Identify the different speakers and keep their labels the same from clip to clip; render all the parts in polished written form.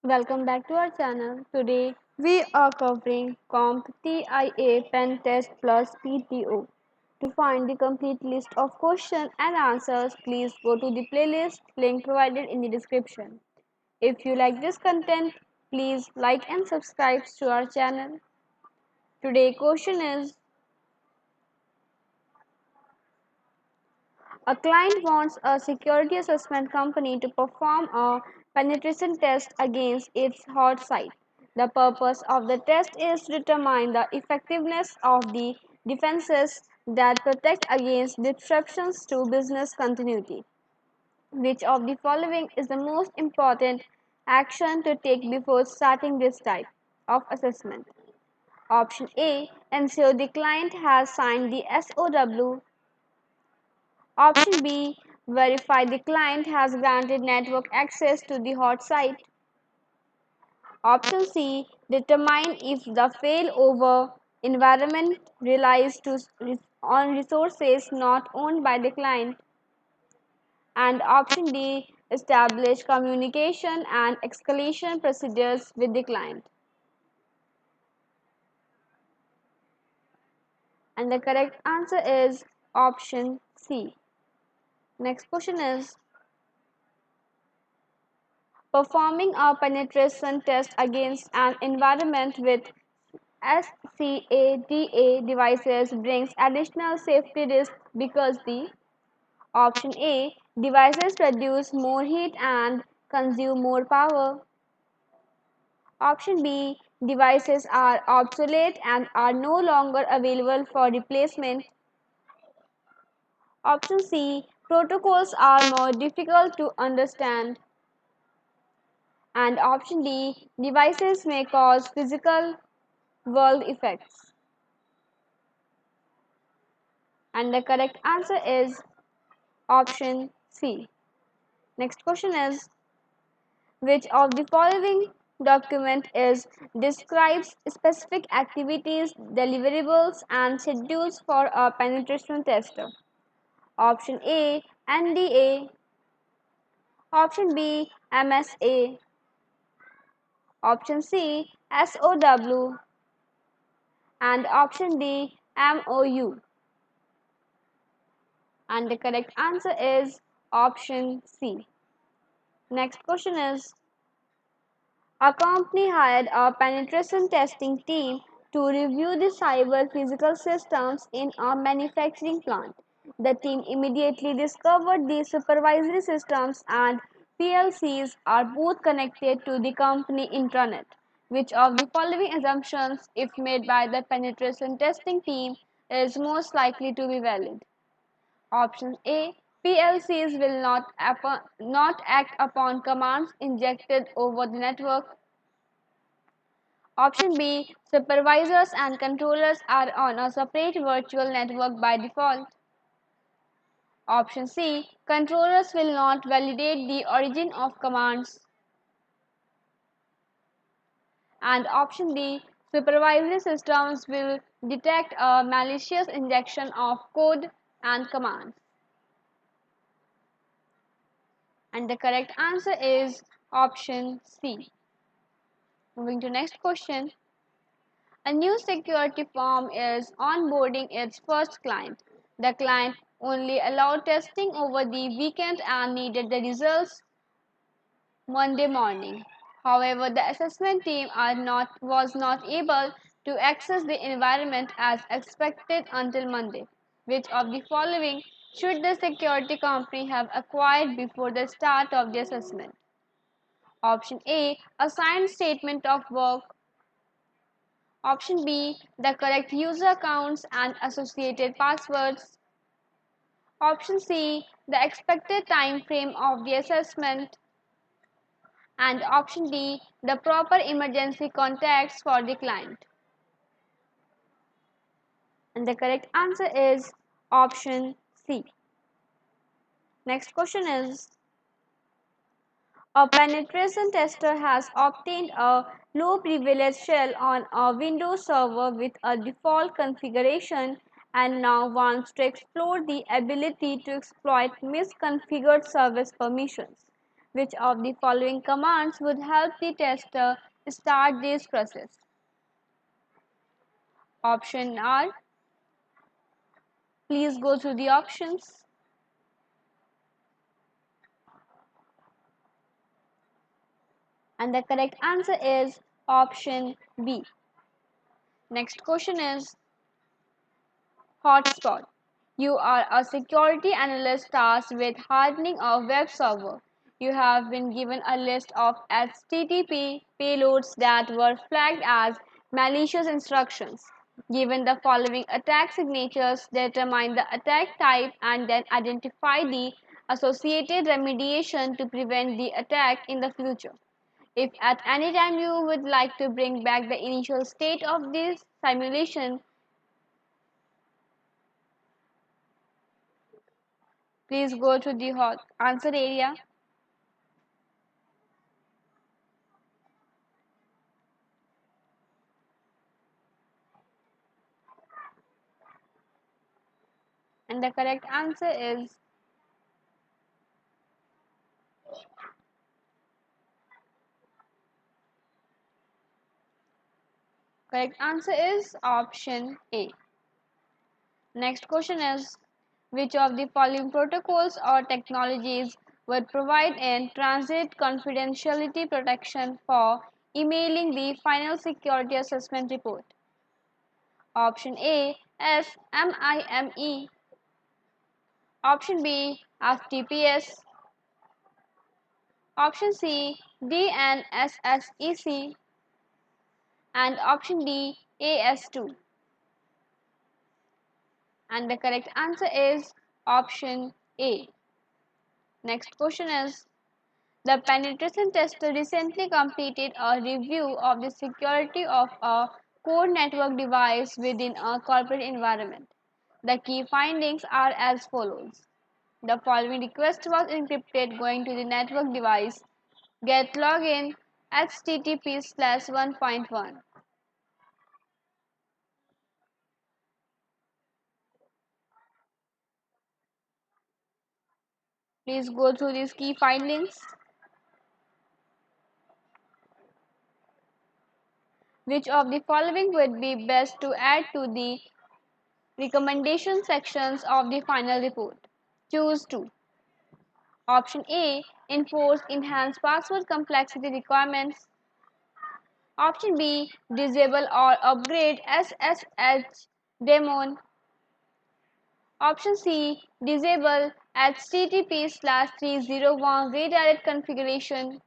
Speaker 1: Welcome back to our channel. Today we are covering CompTIA PenTest plus PTO. To find the complete list of questions and answers, please go to the playlist link provided in the description. If you like this content, please like and subscribe to our channel. Today's question is: a client wants a security assessment company to perform a penetration test against its hot site. The purpose of the test is to determine the effectiveness of the defenses that protect against disruptions to business continuity. Which of the following is the most important action to take before starting this type of assessment? Option A: ensure the client has signed the SOW. Option B: verify the client has granted network access to the hot site. Option C: determine if the failover environment relies on resources not owned by the client. And option D: establish communication and escalation procedures with the client. And the correct answer is option C. Next question is: performing a penetration test against an environment with SCADA devices brings additional safety risks because the option A: devices produce more heat and consume more power. Option B: devices are obsolete and are no longer available for replacement. Option C: protocols are more difficult to understand. And option D: devices may cause physical world effects. And the correct answer is option C. Next question is: which of the following document is describes specific activities, deliverables and schedules for a penetration tester? Option A: NDA. Option B: MSA. Option C: SOW. And option D: MOU. And the correct answer is option C. Next question is: a company hired a penetration testing team to review the cyber physical systems in a manufacturing plant. The team immediately discovered the supervisory systems and PLCs are both connected to the company intranet. Which of the following assumptions, if made by the penetration testing team, is most likely to be valid? Option A: PLCs will not act upon commands injected over the network. Option B: supervisors and controllers are on a separate virtual network by default. Option C: controllers will not validate the origin of commands. And option D: supervisory systems will detect a malicious injection of code and commands. And the correct answer is option C. Moving to next question. A new security firm is onboarding its first client. The client only allowed testing over the weekend and needed the results Monday morning. However, the assessment team was not able to access the environment as expected until Monday. Which of the following should the security company have acquired before the start of the assessment? Option A: a signed statement of work. Option B: the correct user accounts and associated passwords. Option C: the expected time frame of the assessment. And option D: the proper emergency contacts for the client. And the correct answer is option C. Next question is: a penetration tester has obtained a low privilege shell on a Windows server with a default configuration and now wants to explore the ability to exploit misconfigured service permissions. Which of the following commands would help the tester start this process? Option R. Please go through the options. And the correct answer is option B. Next question is hotspot. You are a security analyst tasked with hardening a web server. You have been given a list of HTTP payloads that were flagged as malicious instructions. Given the following attack signatures, determine the attack type and then identify the associated remediation to prevent the attack in the future. If at any time you would like to bring back the initial state of this simulation, please go to the answer area. And the correct answer is option A. Next question is which of the following protocols or technologies would provide in transit confidentiality protection for emailing the final security assessment report? Option A SMIME, option B FTPS, option C DNSSEC, and option D AS2. And the correct answer is option A. Next question is the penetration tester recently completed a review of the security of a core network device within a corporate environment. The key findings are as follows. The following request was encrypted going to the network device. Get login http:/1.1. Please go through these key findings. Which of the following would be best to add to the recommendation sections of the final report? Choose 2. Option A. Enforce enhanced password complexity requirements. Option B. Disable or upgrade SSH daemon. Option C. Disable HTTP/301 redirect configuration.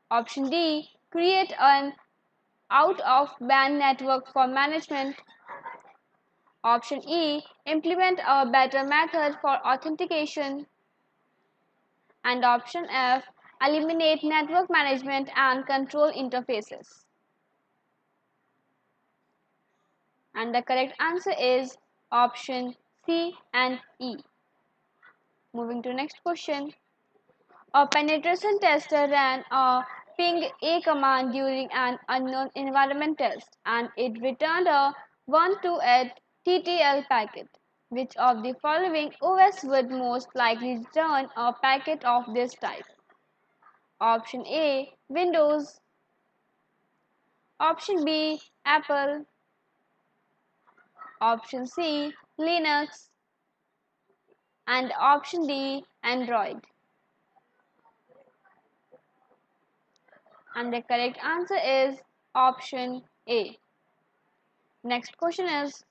Speaker 1: Option D. Create an out-of-band network for management. Option E. Implement a better method for authentication. And option F. Eliminate network management and control interfaces. And the correct answer is option C and E. Moving to next question. A penetration tester ran a ping A command during an unknown environment test and it returned a 128 TTL packet. Which of the following OS would most likely return a packet of this type? Option A Windows, option B Apple, option C Linux, and option D Android. And the correct answer is option A. Next question is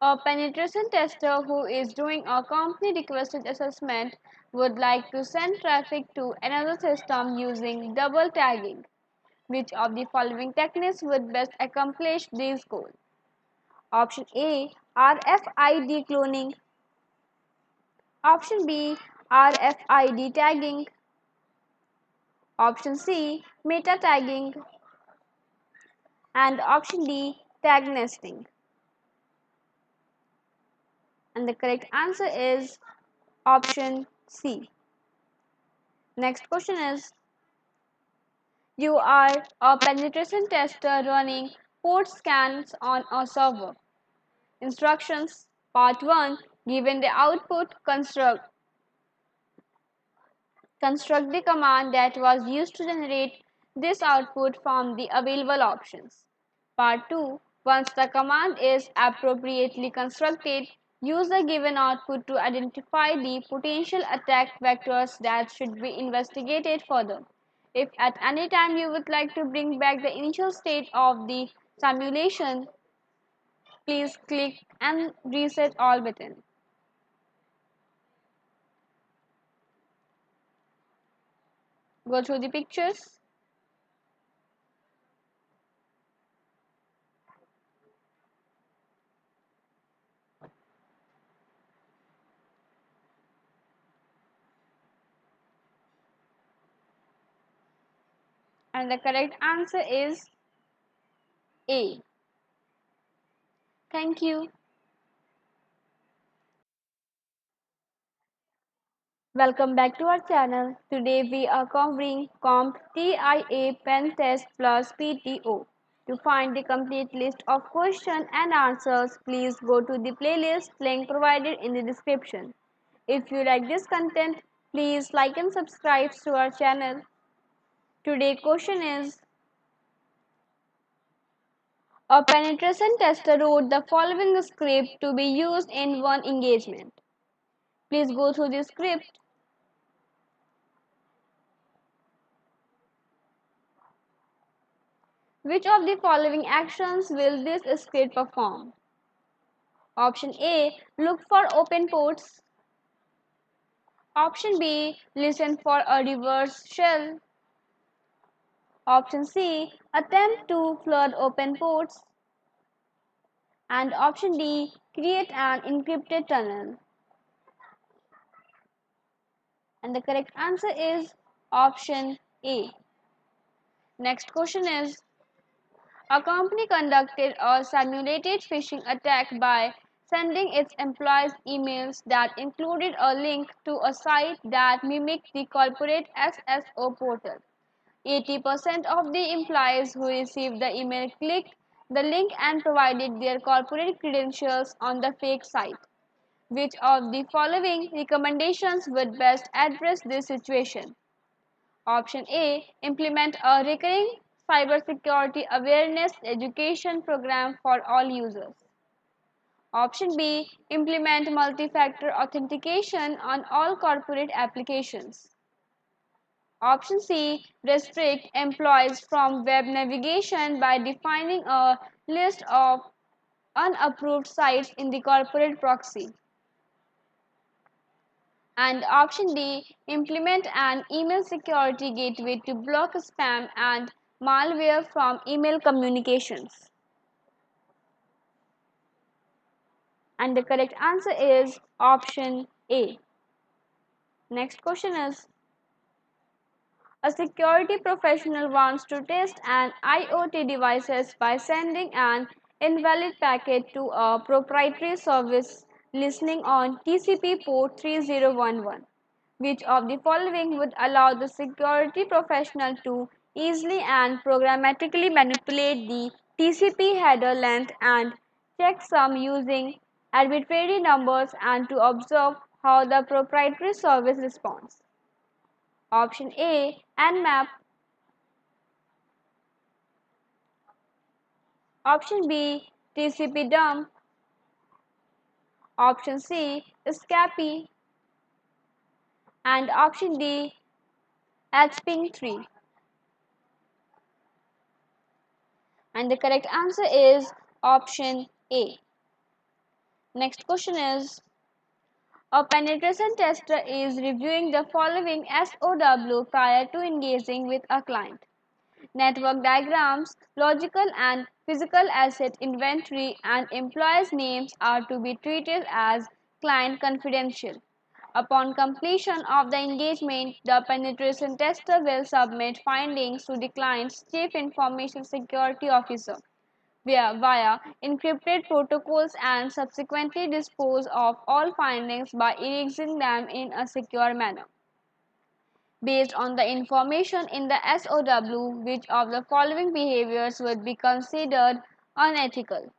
Speaker 1: a penetration tester who is doing a company requested assessment would like to send traffic to another system using double tagging. Which of the following techniques would best accomplish this goal? Option A RFID cloning, option B RFID tagging, option C meta tagging, and option D tag nesting. And the correct answer is option C. Next question is you are a penetration tester running port scans on a server. Instructions part 1 given the output construct Construct the command that was used to generate this output from the available options. Part 2. Once the command is appropriately constructed, use the given output to identify the potential attack vectors that should be investigated further. If at any time you would like to bring back the initial state of the simulation, please click and reset all button. Go through the pictures. And the correct answer is A. Thank you. Welcome back to our channel. Today we are covering CompTIA PenTest plus PTO. To find the complete list of questions and answers, please go to the playlist link provided in the description. If you like this content, please like and subscribe to our channel. Today's question is: a penetration tester wrote the following script to be used in one engagement. Please go through the script. Which of the following actions will this script perform? Option A. Look for open ports. Option B. Listen for a reverse shell. Option C. Attempt to flood open ports. And option D. Create an encrypted tunnel. And the correct answer is option A. Next question is: a company conducted a simulated phishing attack by sending its employees emails that included a link to a site that mimicked the corporate SSO portal. 80% of the employees who received the email clicked the link and provided their corporate credentials on the fake site. Which of the following recommendations would best address this situation? Option A. Implement a recurring cybersecurity awareness education program for all users. Option B. Implement multi-factor authentication on all corporate applications. Option C. Restrict employees from web navigation by defining a list of unapproved sites in the corporate proxy. And option D. Implement an email security gateway to block spam and malware from email communications. And the correct answer is option A. Next question is: a security professional wants to test an IoT devices by sending an invalid packet to a proprietary service listening on TCP port 3011. Which of the following would allow the security professional to easily and programmatically manipulate the TCP header length and checksum using arbitrary numbers and to observe how the proprietary service responds? Option A. Nmap. Option B. TCP dump. Option C. Scapy. And option D. hping 3. And the correct answer is option A. Next question is: a penetration tester is reviewing the following SOW prior to engaging with a client. Network diagrams, logical and physical asset inventory, and employees' names are to be treated as client confidential. Upon completion of the engagement, the penetration tester will submit findings to the client's Chief Information Security Officer via encrypted protocols and subsequently dispose of all findings by erasing them in a secure manner. Based on the information in the SOW, which of the following behaviors would be considered unethical?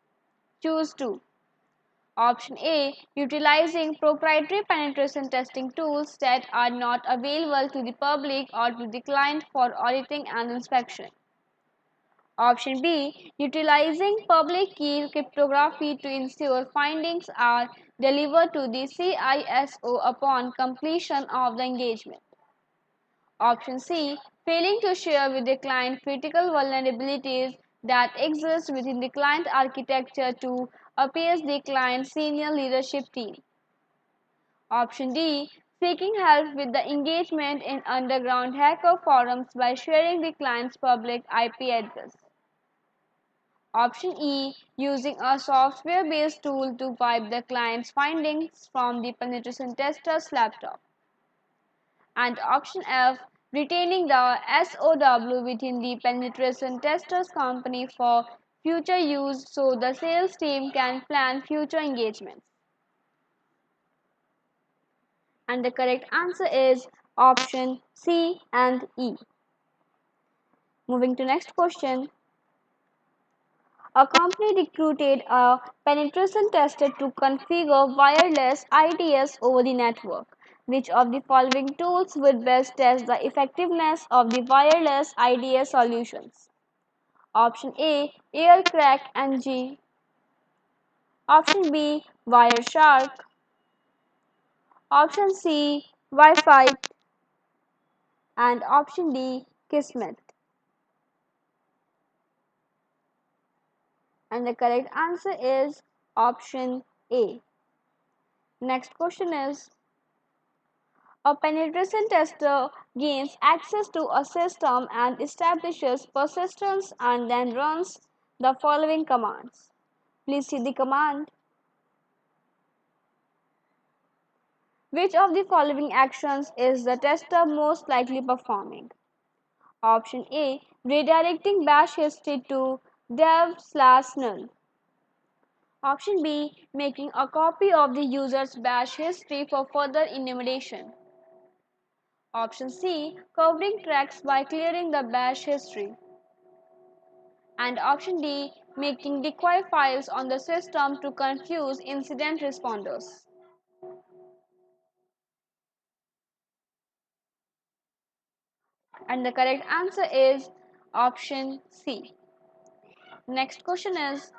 Speaker 1: Choose 2. Option A. Utilizing proprietary penetration testing tools that are not available to the public or to the client for auditing and inspection. Option B. Utilizing public key cryptography to ensure findings are delivered to the CISO upon completion of the engagement. Option C. Failing to share with the client critical vulnerabilities that exist within the client architecture to appease the client's senior leadership team. Option D. Seeking help with the engagement in underground hacker forums by sharing the client's public IP address. Option E. Using a software-based tool to wipe the client's findings from the penetration tester's laptop. And option F. Retaining the SOW within the penetration tester's company for future use so the sales team can plan future engagements. And the correct answer is option C and E. Moving to next question. A company recruited a penetration tester to configure wireless IDS over the network. Which of the following tools would best test the effectiveness of the wireless IDS solutions? Option A. Aircrack NG. Option B. Wireshark. Option C. Wi-Fi. And option D. Kismet. And the correct answer is option A. Next question is, a penetration tester gains access to a system and establishes persistence and then runs the following commands. Please see the command. Which of the following actions is the tester most likely performing? Option A. Redirecting bash history to dev/null. Option B. Making a copy of the user's bash history for further enumeration. Option C. Covering tracks by clearing the bash history. And option D. Making decoy files on the system to confuse incident responders. And the correct answer is option C. Next question is,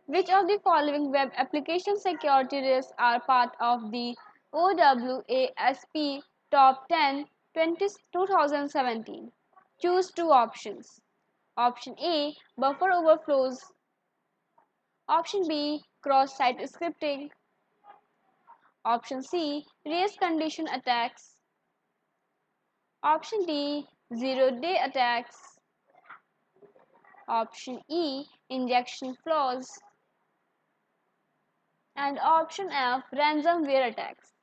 Speaker 1: which of the following web application security risks are part of the OWASP Top 10 2017? Choose two options. Option A. Buffer overflows. Option B. Cross-site scripting. Option C. Race condition attacks. Option D. Zero-day attacks. Option E. Injection flaws. And option F. Ransomware attacks.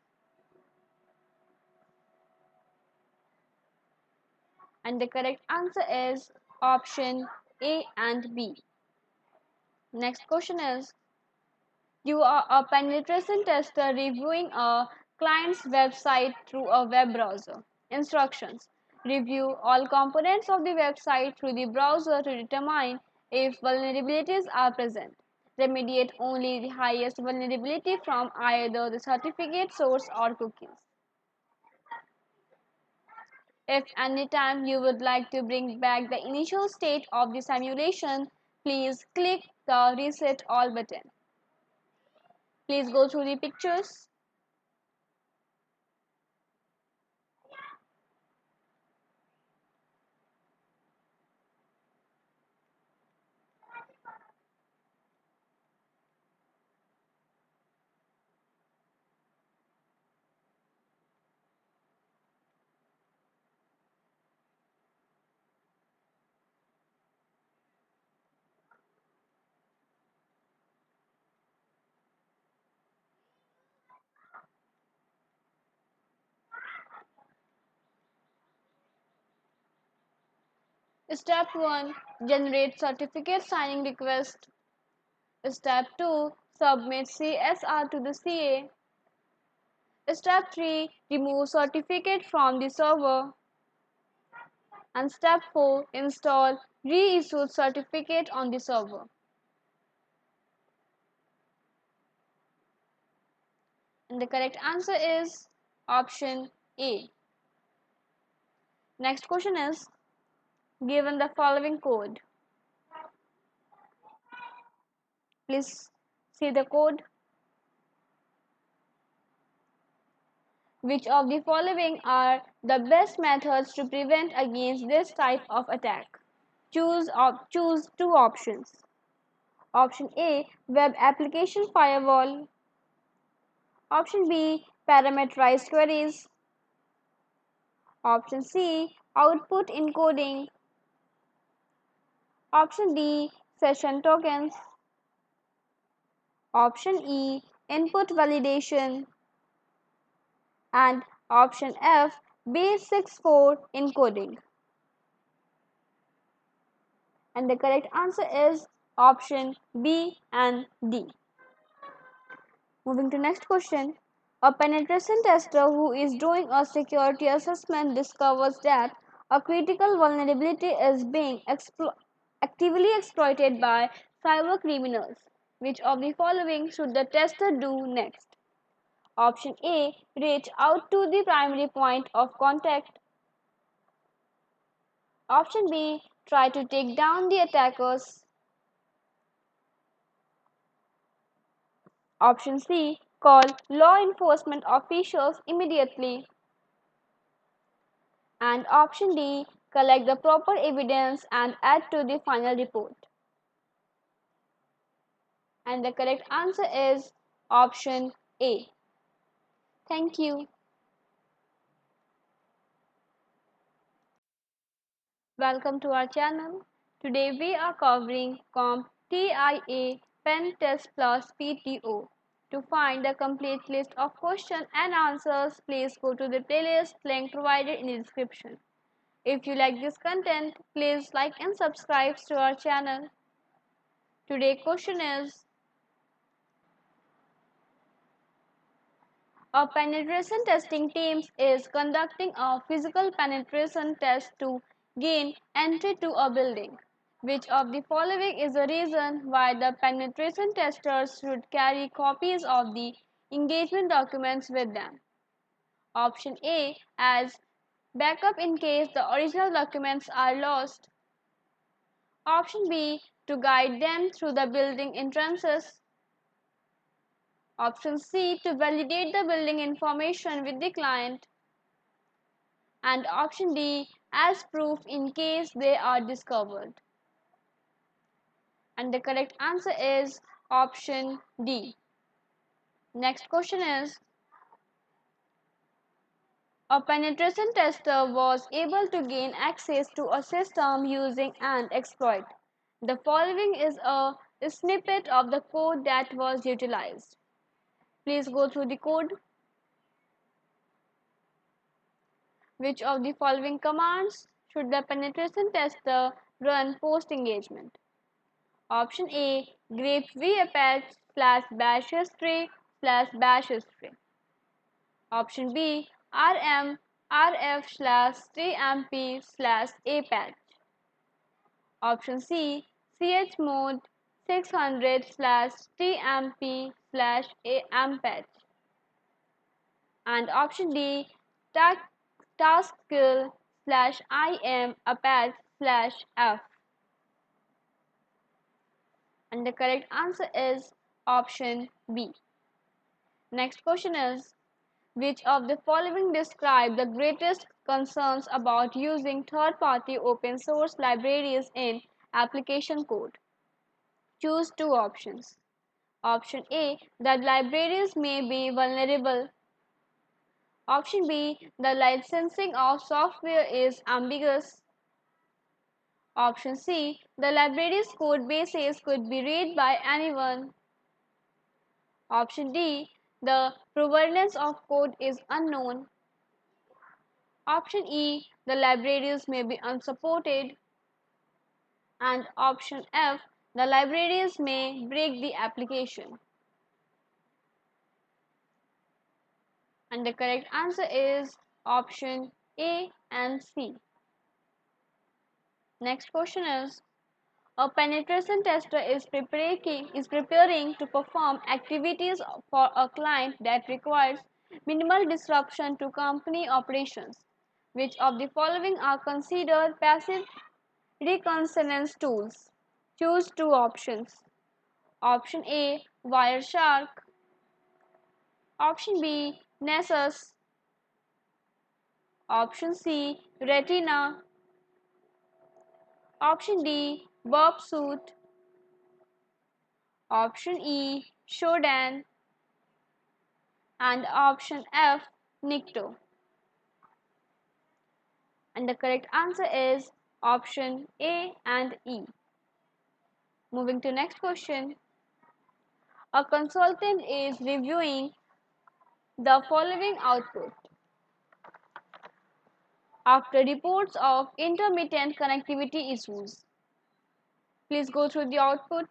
Speaker 1: And the correct answer is option A and B. Next question is, you are a penetration tester reviewing a client's website through a web browser. Instructions. Review all components of the website through the browser to determine if vulnerabilities are present. Remediate only the highest vulnerability from either the certificate source or cookies. If any time you would like to bring back the initial state of the simulation, please click the Reset All button. Please go through the pictures. Step 1. Generate certificate signing request. Step 2. Submit CSR to the CA. Step 3. Remove certificate from the server. And step 4. Install reissued certificate on the server. And the correct answer is option A. Next question is, given the following code, please see the code. Which of the following are the best methods to prevent against this type of attack? Choose two options. Option A, web application firewall. Option B, parameterized queries. Option C, output encoding. Option D, session tokens. Option E, input validation. And option F, base64 encoding. And the correct answer is option B and D. Moving to next question. A penetration tester who is doing a security assessment discovers that a critical vulnerability is being actively exploited by cyber criminals. Which of the following should the tester do next? Option A, reach out to the primary point of contact. Option B, try to take down the attackers. Option C, call law enforcement officials immediately. And option D, collect the proper evidence and add to the final report. And the correct answer is option A. Thank you. Welcome to our channel. Today we are covering CompTIA PenTest plus PTO. To find the complete list of questions and answers, please go to the playlist link provided in the description. If you like this content, please like and subscribe to our channel. Today's question is, a penetration testing team is conducting a physical penetration test to gain entry to a building. Which of the following is the reason why the penetration testers should carry copies of the engagement documents with them? Option A, as backup in case the original documents are lost. Option B, to guide them through the building entrances. Option C, to validate the building information with the client. And option D, as proof in case they are discovered. And the correct answer is option D. Next question is, a penetration tester was able to gain access to a system using an exploit. The following is a snippet of the code that was utilized. Please go through the code. Which of the following commands should the penetration tester run post-engagement? Option A, grep vapath /bash history /bash history. Option B, rm rf/tmp/apatch. Option C, chmod 600/tmp/ampatch. And option D, taskkill/im apache/f. And the correct answer is option B. Next question is, which of the following describe the greatest concerns about using third-party open source libraries in application code? Choose two options. Option A, that libraries may be vulnerable. Option B, the licensing of software is ambiguous. Option C, the library's code bases could be read by anyone. Option D, the provenance of code is unknown. Option E, the libraries may be unsupported. And option F, the libraries may break the application. And the correct answer is option A and C. Next question is, A penetration tester is preparing to perform activities for a client that requires minimal disruption to company operations. Which of the following are considered passive reconnaissance tools? Choose two options. Option A, Wireshark. Option B, Nessus. Option C, Retina. Option D, Burp Suit. Option E, Shodan. And option F, Nikto. And the correct answer is option A and E. Moving to next question. A consultant is reviewing the following output. After reports of intermittent connectivity issues, please go through the output.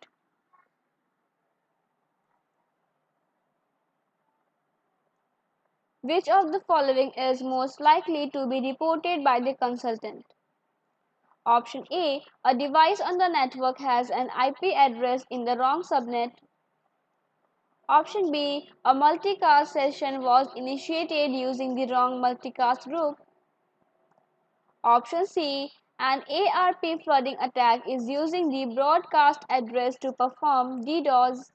Speaker 1: Which of the following is most likely to be reported by the consultant? Option A device on the network has an IP address in the wrong subnet. Option B, a multicast session was initiated using the wrong multicast group. Option C, an ARP flooding attack is using the broadcast address to perform DDoS.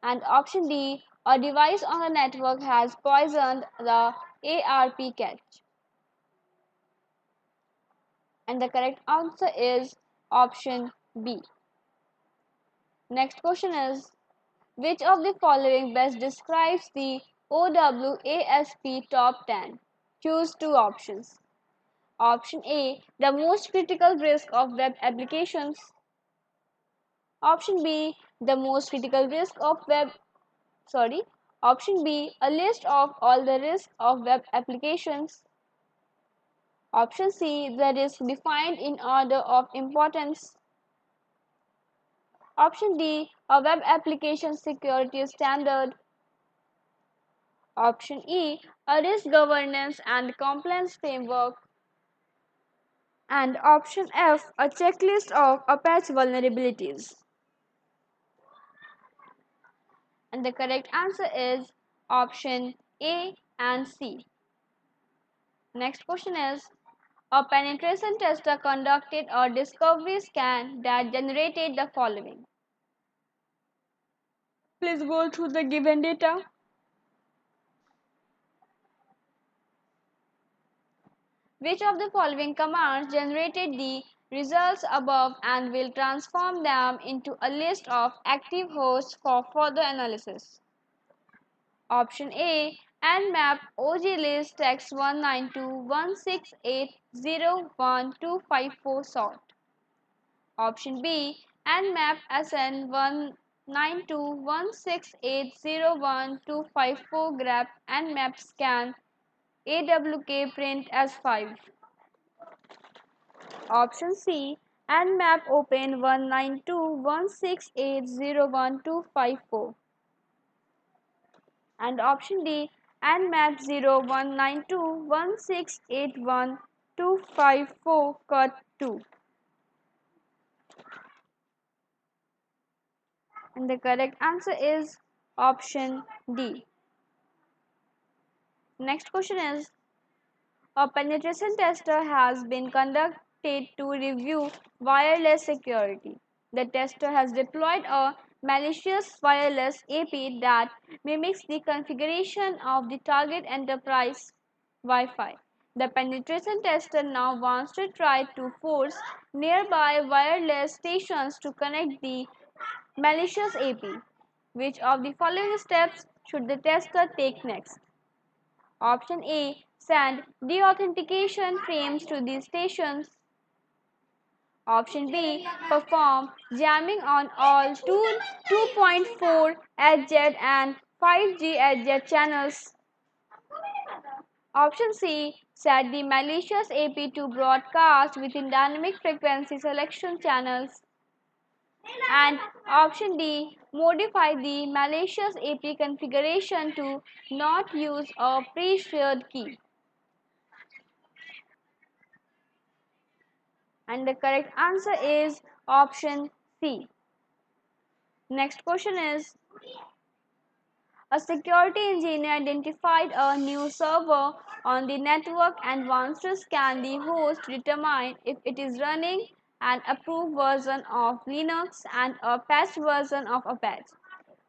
Speaker 1: And option D, a device on the network has poisoned the ARP cache. And the correct answer is option B. Next question is, which of the following best describes the OWASP top 10? Choose two options. Option A, the most critical risk of web applications. Option B, the most critical risk of Option B, a list of all the risks of web applications. Option C, the risk defined in order of importance. Option D, a web application security standard. Option E, a risk governance and compliance framework. And option F, a checklist of Apache vulnerabilities. And the correct answer is option A and C. Next question is, a penetration tester conducted a discovery scan that generated the following. Please go through the given data. Which of the following commands generated the results above and will transform them into a list of active hosts for further analysis? Option A, nmap oglist text 192.168.0.1.254 sort. Option B, nmap sn 192.168.0.1.254 grep nmap scan awk print s5. Option C, nmap open 192.168.0.1.254. And option D, nmap 0192.168.1.254 cut 2. And the correct answer is option D. Next question is, a penetration tester has been conducted to review wireless security. The tester has deployed a malicious wireless AP that mimics the configuration of the target enterprise Wi-Fi. The penetration tester now wants to try to force nearby wireless stations to connect the malicious AP. Which of the following steps should the tester take next? Option A, send deauthentication frames to these stations. Option B, perform jamming on all 2.4 HZ and 5G HZ channels. Option C, set the malicious AP to broadcast within dynamic frequency selection channels. And option D, modify the malicious AP configuration to not use a pre-shared key. And the correct answer is option C. Next question is, a security engineer identified a new server on the network and wants to scan the host to determine if it is running an approved version of Linux and a patched version of Apache.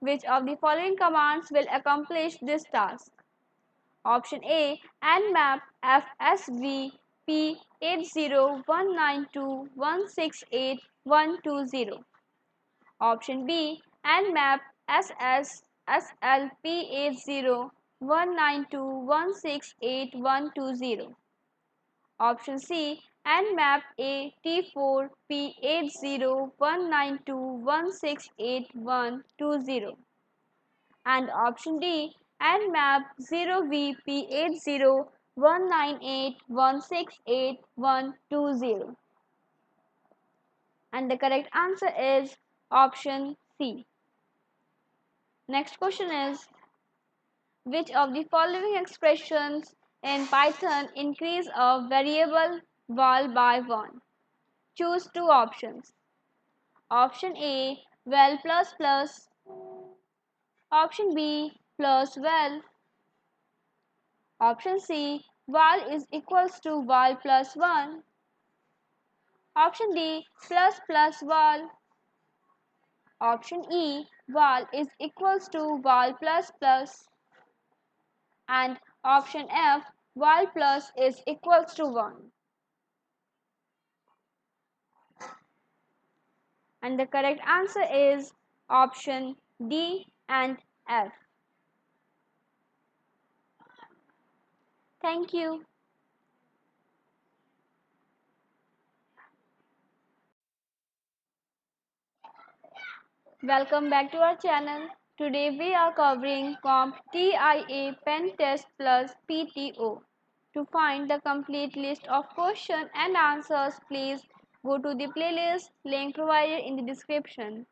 Speaker 1: Which of the following commands will accomplish this task? Option A, nmap fsv p801921682120. Option B, nmap ss slp801921682120. Option C, nmap at4 p801921682120. And option D, nmap 0vp801981682120. And the correct answer is option C. Next question is, which of the following expressions in Python increase a variable val by 1? Choose two options. Option A, val plus plus. Option B, plus val. Option C, val is equals to val plus 1. Option D, plus plus val. Option E, val is equals to val plus plus. And option F, val plus is equals to 1. And the correct answer is option D and F. Thank you. Welcome back to our channel. Today we are covering CompTIA PenTest plus PTO. To find the complete list of questions and answers, please go to the playlist link provided in the description.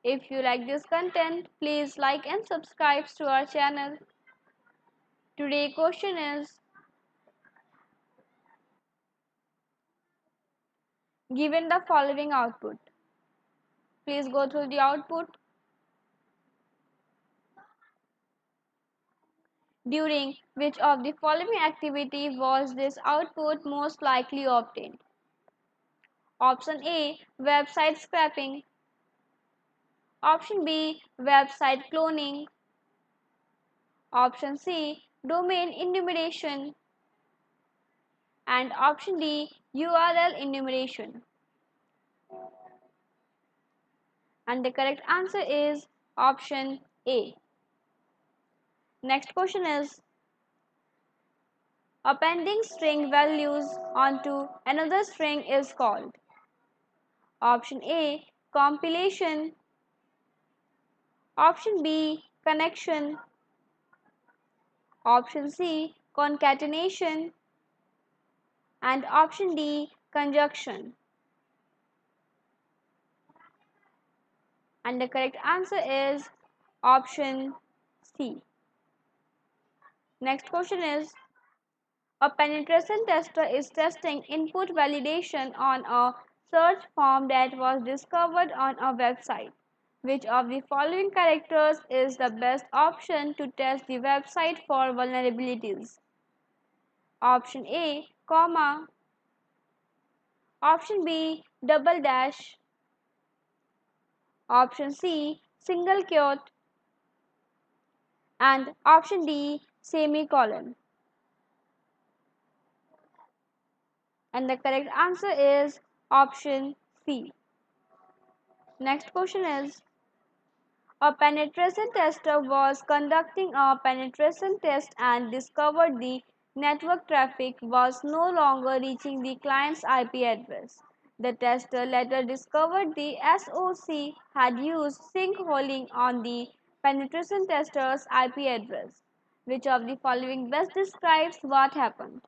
Speaker 1: If you like this content, please like and subscribe to our channel. Today's question is, given the following output. Please go through the output. During which of the following activity was this output most likely obtained? Option A, website scraping. Option B, website cloning. Option C, domain enumeration. And option D, URL enumeration. And the correct answer is option A. Next question is, appending string values onto another string is called. Option A, compilation. Option B, connection. Option C, concatenation. And option D, conjunction. And the correct answer is option C. Next question is, a penetration tester is testing input validation on a search form that was discovered on a website. Which of the following characters is the best option to test the website for vulnerabilities? Option A, comma. Option B, double dash. Option C, single quote. And option D, semicolon. And the correct answer is option C. Next question is, a penetration tester was conducting a penetration test and discovered the network traffic was no longer reaching the client's IP address. The tester later discovered the SOC had used sinkholing on the penetration tester's IP address. Which of the following best describes what happened?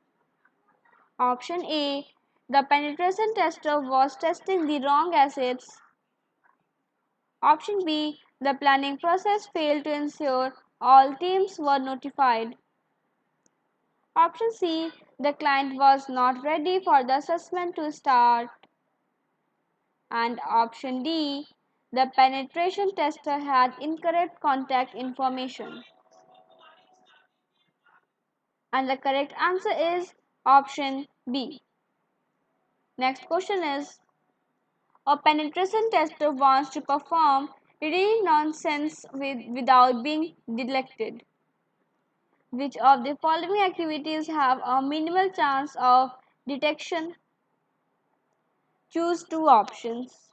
Speaker 1: Option A, the penetration tester was testing the wrong assets. Option B, the planning process failed to ensure all teams were notified. Option C, the client was not ready for the assessment to start. And option D, the penetration tester had incorrect contact information. And the correct answer is option B. Next question is, a penetration tester wants to perform re-nonsense without being detected. Which of the following activities have a minimal chance of detection? Choose two options.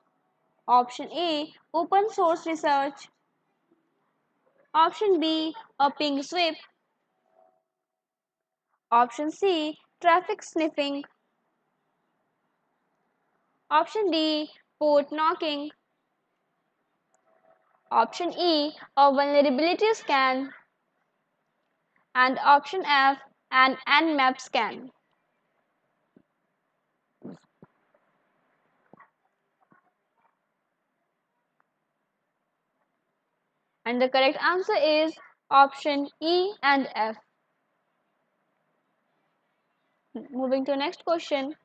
Speaker 1: Option A, open source research. Option B, a ping sweep. Option C, traffic sniffing. Option D, port knocking. Option E, a vulnerability scan. And option F, an Nmap scan. And the correct answer is option E and F. Moving to next question.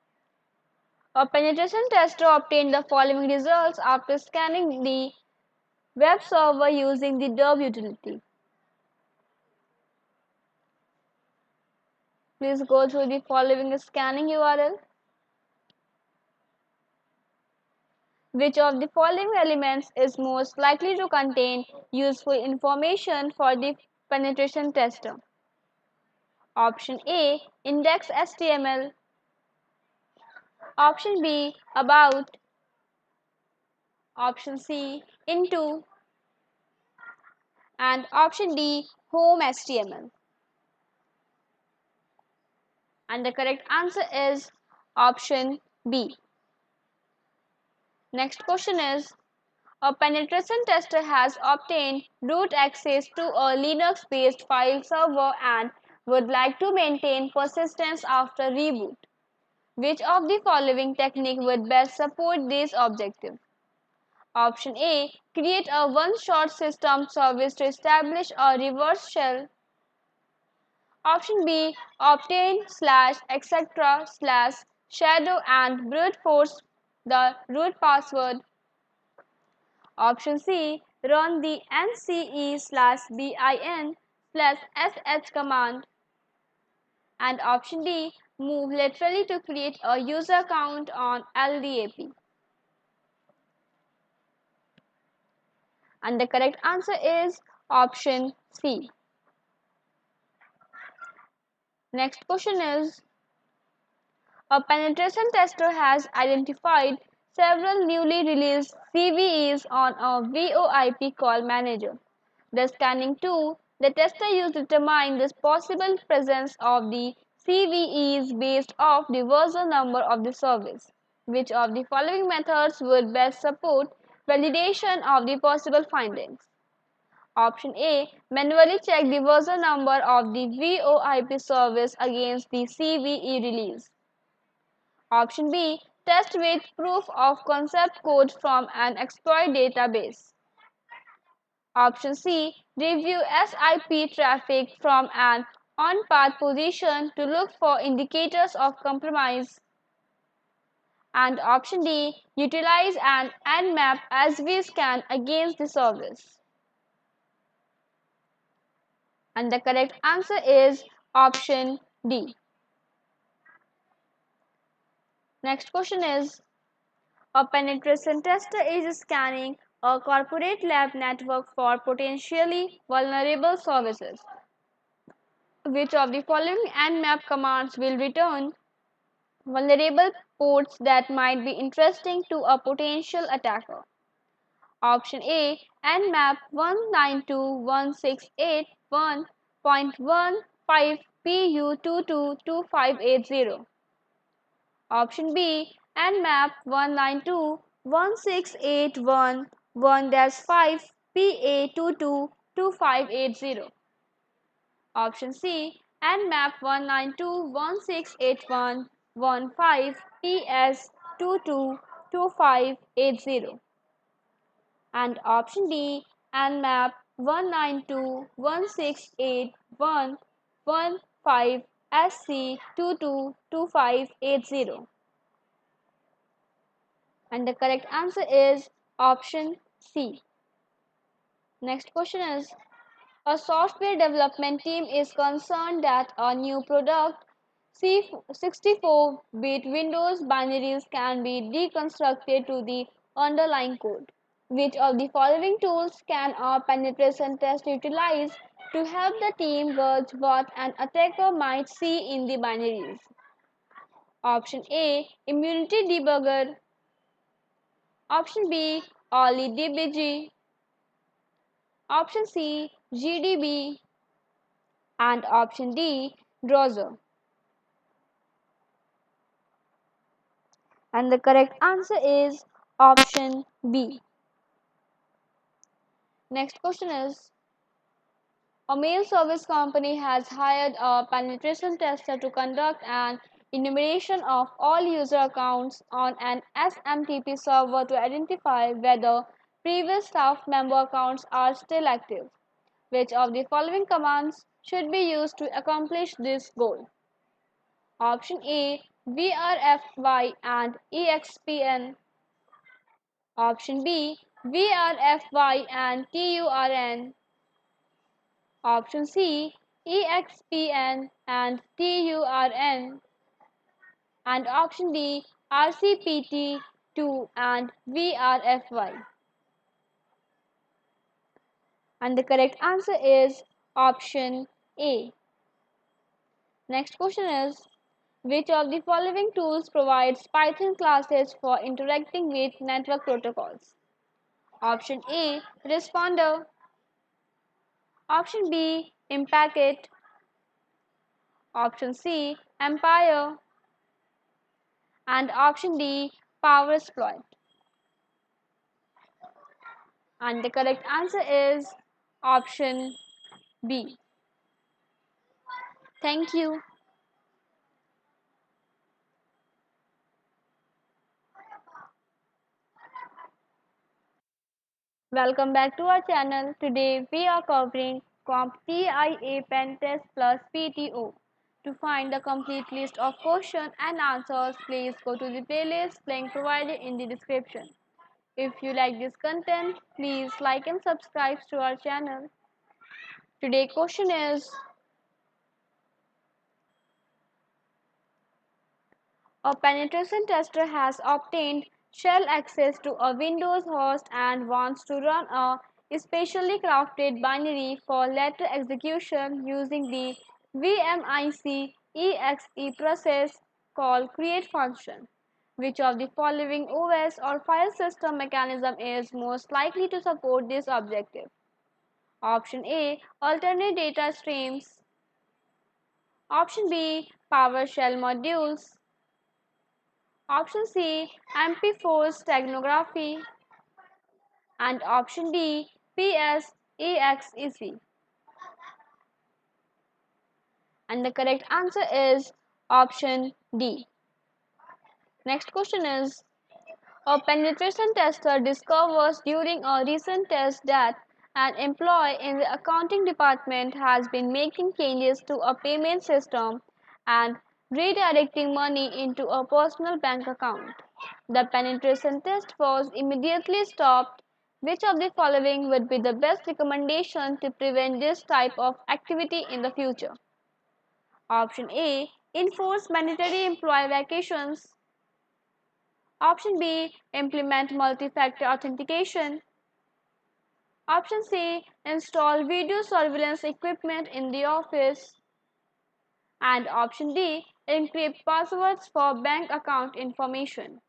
Speaker 1: A penetration tester obtained the following results after scanning the web server using the derb utility. Please go through the following scanning URL. Which of the following elements is most likely to contain useful information for the penetration tester? Option A, index.html. Option B, about. Option C, into. And option D, home HTML. And the correct answer is option B. Next question is, a penetration tester has obtained root access to a Linux-based file server and would like to maintain persistence after reboot. Which of the following technique would best support this objective? Option A, create a one-shot system service to establish a reverse shell. Option B, obtain /etc/shadow and brute force the root password. Option C, run the nce/bin/sh command. And option D, move laterally to create a user account on LDAP. And the correct answer is option C. Next question is, a penetration tester has identified several newly released CVEs on a VoIP call manager. The scanning tool the tester used to determine the possible presence of the CVEs based off the version number of the service. Which of the following methods would best support validation of the possible findings? Option A, manually check the version number of the VoIP service against the CVE release. Option B, test with proof of concept code from an exploit database. Option C, review SIP traffic from an on-path position to look for indicators of compromise. And option D, utilize an Nmap as we scan against the service. And the correct answer is option D. Next question is, a penetration tester is scanning a corporate lab network for potentially vulnerable services. Which of the following Nmap commands will return vulnerable ports that might be interesting to a potential attacker? Option A, Nmap 192.168.1.15 PU222580. Option B, Nmap 192.168.1.1-5 PA222580. Option C, Nmap 192.168.1.15 PS222580. And option D, Nmap 192.168.1.15 SC222580. And the correct answer is option C. Next question is, a software development team is concerned that a new product C64-bit Windows binaries can be deconstructed to the underlying code. Which of the following tools can a penetration test utilize to help the team gauge what an attacker might see in the binaries? Option A, Immunity Debugger. Option B, Oli DBG. Option C, GDB. And option D, Browser. And the correct answer is option B. Next question is, a mail service company has hired a penetration tester to conduct an enumeration of all user accounts on an SMTP server to identify whether previous staff member accounts are still active. Which of the following commands should be used to accomplish this goal? Option A, VRFY and EXPN. Option B, VRFY and TURN. Option C, EXPN and TURN. And option D, RCPT2 and VRFY. And the correct answer is option A. Next question is, which of the following tools provides Python classes for interacting with network protocols? Option A, Responder. Option B, Impacket. Option C, Empire. And option D, Powersploit. And the correct answer is option B. Thank you. Welcome back to our channel. Today we are covering CompTIA PenTest plus PTO. To find the complete list of questions and answers, please go to the playlist link provided in the description. If you like this content, please like and subscribe to our channel. Today's question is, a penetration tester has obtained shell access to a Windows host and wants to run a specially crafted binary for later execution using the VMIC exe process called create function. Which of the following OS or file system mechanism is most likely to support this objective? Option A, alternate data streams. Option B, PowerShell modules. Option C, MP4 steganography. And option D, PSEXEC. And the correct answer is option D. Next question is, a penetration tester discovers during a recent test that an employee in the accounting department has been making changes to a payment system and redirecting money into a personal bank account. The penetration test was immediately stopped. Which of the following would be the best recommendation to prevent this type of activity in the future? Option A, enforce mandatory employee vacations. Option B, implement multi-factor authentication. Option C, install video surveillance equipment in the office. And option D, encrypt passwords for bank account information.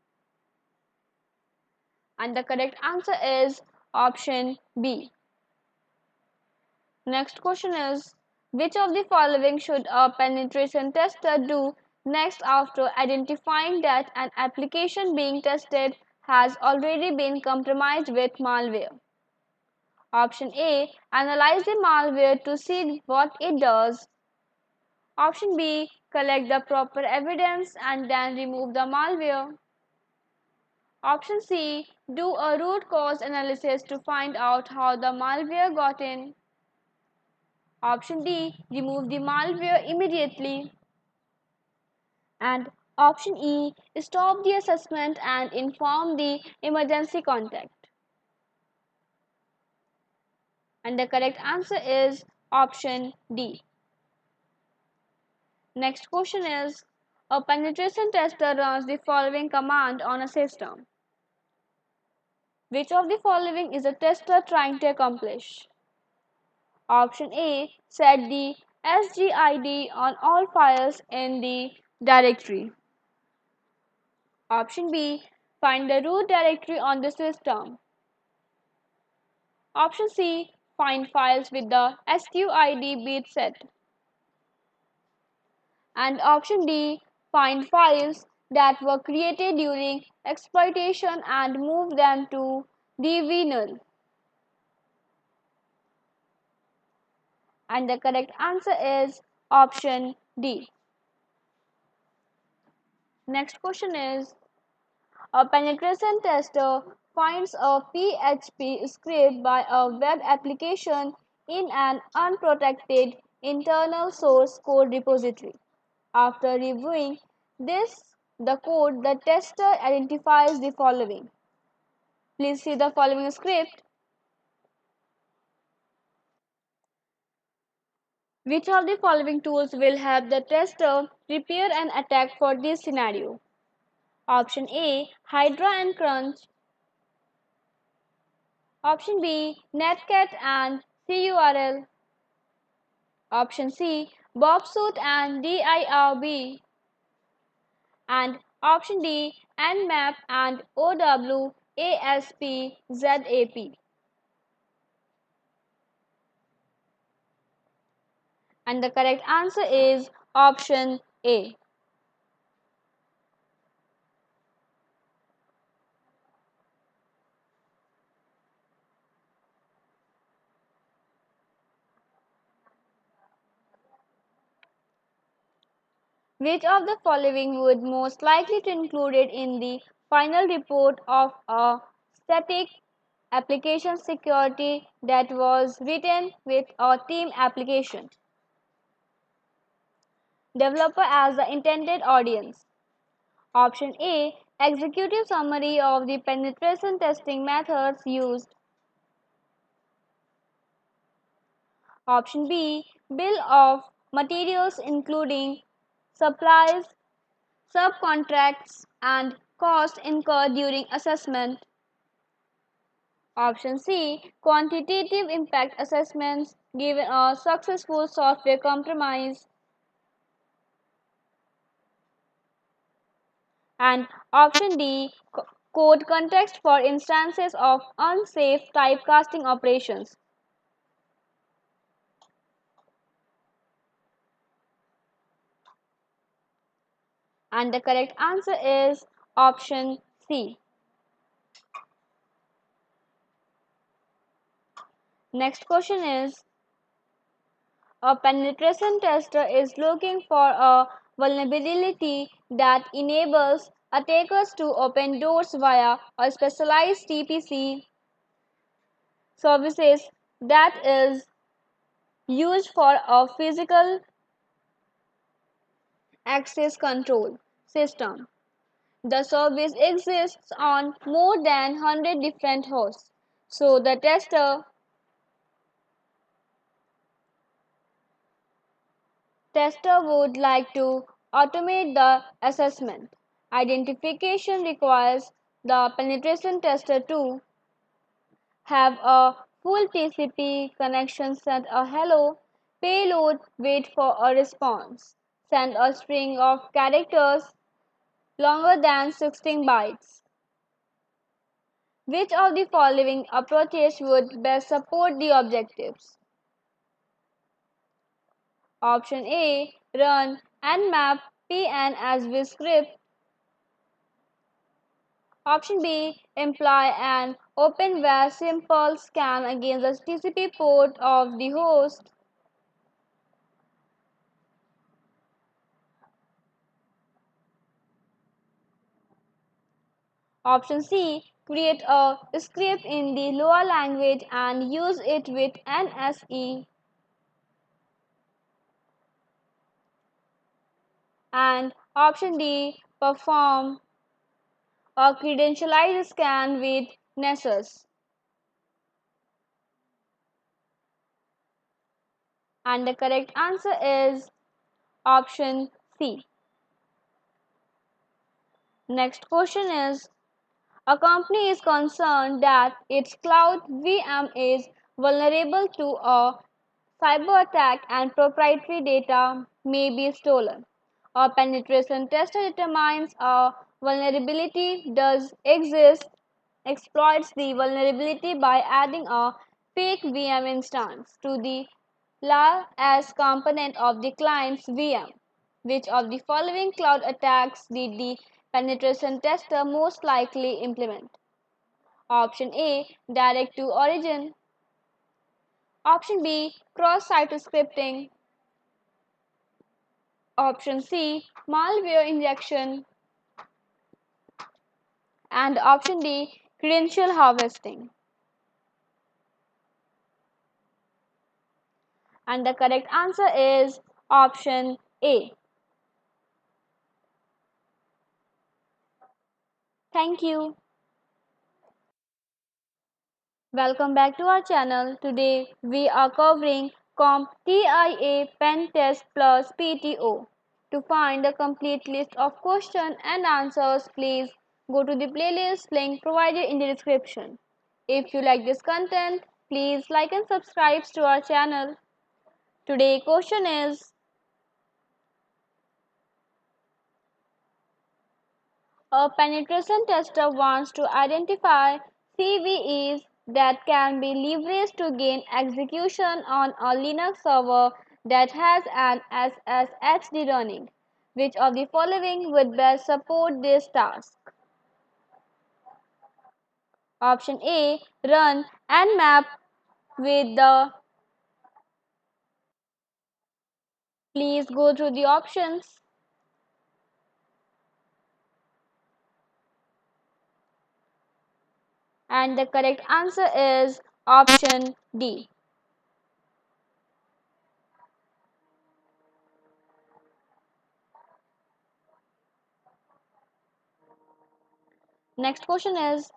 Speaker 1: And the correct answer is option B. Next question is, which of the following should a penetration tester do next after identifying that an application being tested has already been compromised with malware? Option A, analyze the malware to see what it does. Option B, collect the proper evidence and then remove the malware. Option C, do a root cause analysis to find out how the malware got in. Option D, remove the malware immediately. And Option E. Stop the assessment and inform the emergency contact. And the correct answer is option D. Next question is, a penetration tester runs the following command on a system. Which of the following is a tester trying to accomplish? Option A. Set the SGID on all files in the directory. Option B. Find the root directory on the system. Option C. Find files with the SQID bit set. And option D. Find files that were created during exploitation and move them to DV null. And the correct answer is option D. Next question is, a penetration tester finds a PHP script by a web application in an unprotected internal source code repository. After reviewing the code, the tester identifies the following. Please see the following script. Which of the following tools will help the tester prepare an attack for this scenario? Option A. Hydra and Crunch. Option B. Netcat and CURL. Option C. Bobsuit and DIRB. And option D. Nmap and OWASP-ZAP. And the correct answer is option A. Which of the following would most likely be included in the final report of a static application security that was written with a team application? Developer as the intended audience. Option A. Executive summary of the penetration testing methods used. Option B. Bill of materials including supplies, subcontracts, and costs incurred during assessment. Option C. Quantitative impact assessments given a successful software compromise. And option D. Code context for instances of unsafe typecasting operations. And the correct answer is option C. Next question is, a penetration tester is looking for a vulnerability that enables attackers to open doors via a specialized TPC services that is used for a physical access control system. The service exists on more than 100 different hosts. So the tester would like to automate the assessment. Identification requires the penetration tester to have a full TCP connection, send a hello payload, wait for a response, send a string of characters longer than 16 bytes. Which of the following approaches would best support the objectives? Option A. Run nmap pn as with script. Option B. Imply an open where simple scan against the TCP port of the host. Option C. Create a script in the Lua language and use it with NSE. And option D. perform a credentialized scan with Nessus. And the correct answer is option C. Next question is, a company is concerned that its cloud VM is vulnerable to a cyber attack and proprietary data may be stolen. A penetration tester determines a vulnerability does exist, exploits the vulnerability by adding a fake VM instance to the as component of the client's VM. Which of the following cloud attacks did the penetration tester most likely implement? Option A, direct to origin. Option B, cross-site scripting. Option C, malware injection. And option D, credential harvesting. And the correct answer is option A. Thank you. Welcome back to our channel. Today we are covering CompTIA PenTest plus PTO. To find the complete list of questions and answers, please go to the playlist link provided in the description. If you like this content, please like and subscribe to our channel. Today's question is, a penetration tester wants to identify CVEs that can be leveraged to gain execution on a Linux server that has an SSHD running. Which of the following would best support this task? Option A, run Nmap with the. Please go through the options. And the correct answer is option D. Next question is,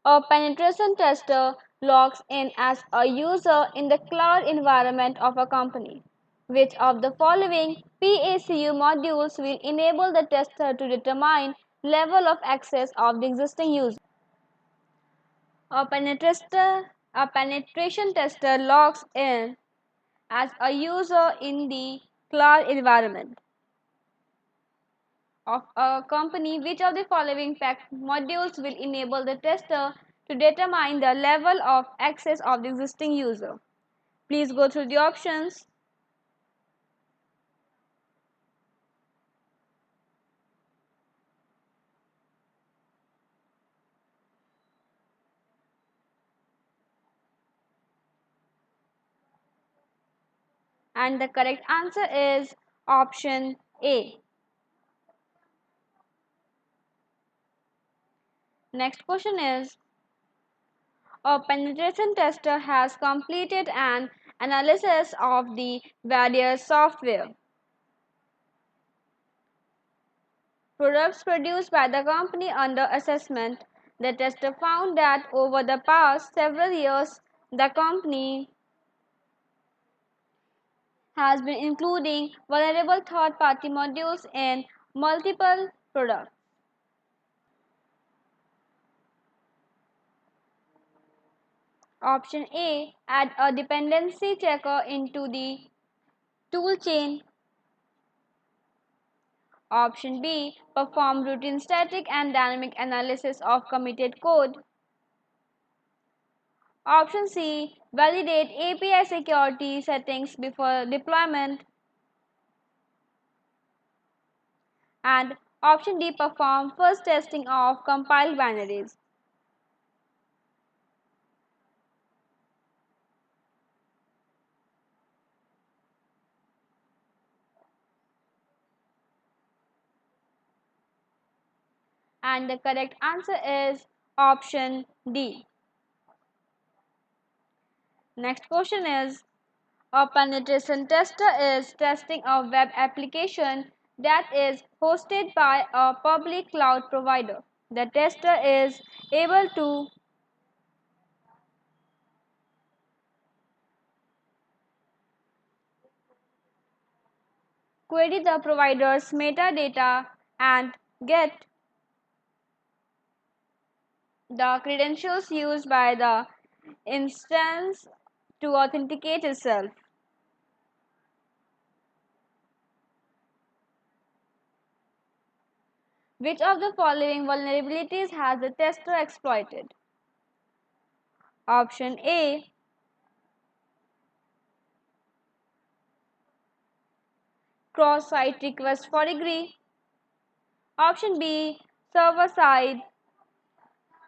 Speaker 1: a penetration tester logs in as a user in the cloud environment of a company. Which of the following PACU modules will enable the tester to determine level of access of the existing user? A penetration tester logs in as a user in the cloud environment of a company. Which of the following modules will enable the tester to determine the level of access of the existing user? Please go through the options. And the correct answer is option A. Next question is, a penetration tester has completed an analysis of the various software products produced by the company under assessment. The tester found that over the past several years, the company has been including vulnerable third-party modules in multiple products. Option A, add a dependency checker into the toolchain. Option B, perform routine static and dynamic analysis of committed code. Option C, validate API security settings before deployment. And option D, perform first testing of compiled binaries. And the correct answer is option D. Next question is, a penetration tester is testing a web application that is hosted by a public cloud provider. The tester is able to query the provider's metadata and get the credentials used by the instance to authenticate itself. Which of the following vulnerabilities has the tester exploited? Option A, cross-site request for agree. Option B, server-side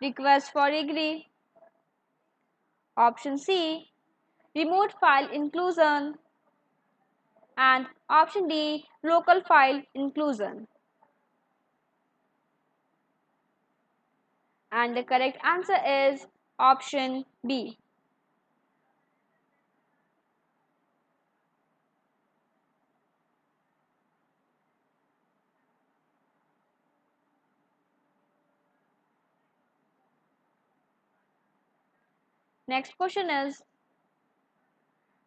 Speaker 1: request for agree. Option C, remote file inclusion. And option D, local file inclusion. And the correct answer is option B. Next question is,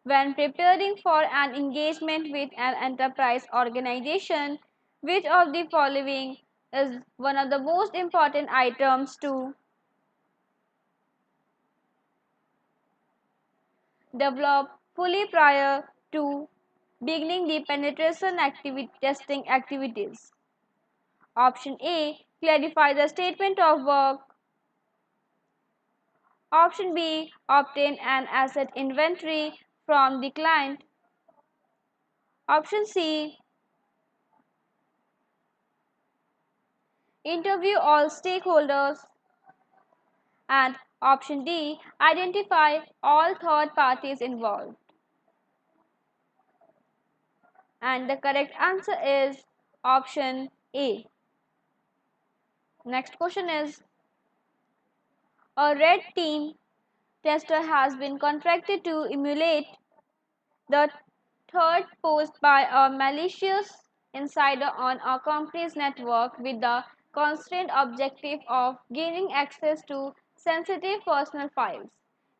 Speaker 1: when preparing for an engagement with an enterprise organization, which of the following is one of the most important items to develop fully prior to beginning the penetration testing activities? Option A, clarify the statement of work. Option B, obtain an asset inventory from the client. Option C, interview all stakeholders. And option D, identify all third parties involved. And the correct answer is option A. Next question is, a red team tester has been contracted to emulate the third post by a malicious insider on a company's network with the constant objective of gaining access to sensitive personal files.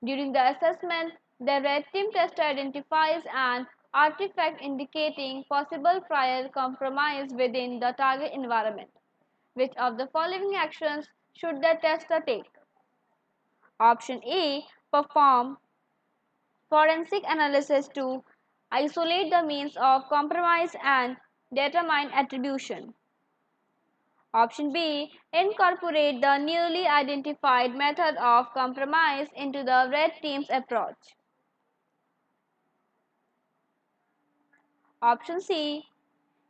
Speaker 1: During the assessment, the red team tester identifies an artifact indicating possible prior compromise within the target environment. Which of the following actions should the tester take? Option A, perform forensic analysis to isolate the means of compromise and determine attribution. Option B, incorporate the newly identified method of compromise into the red team's approach. Option C,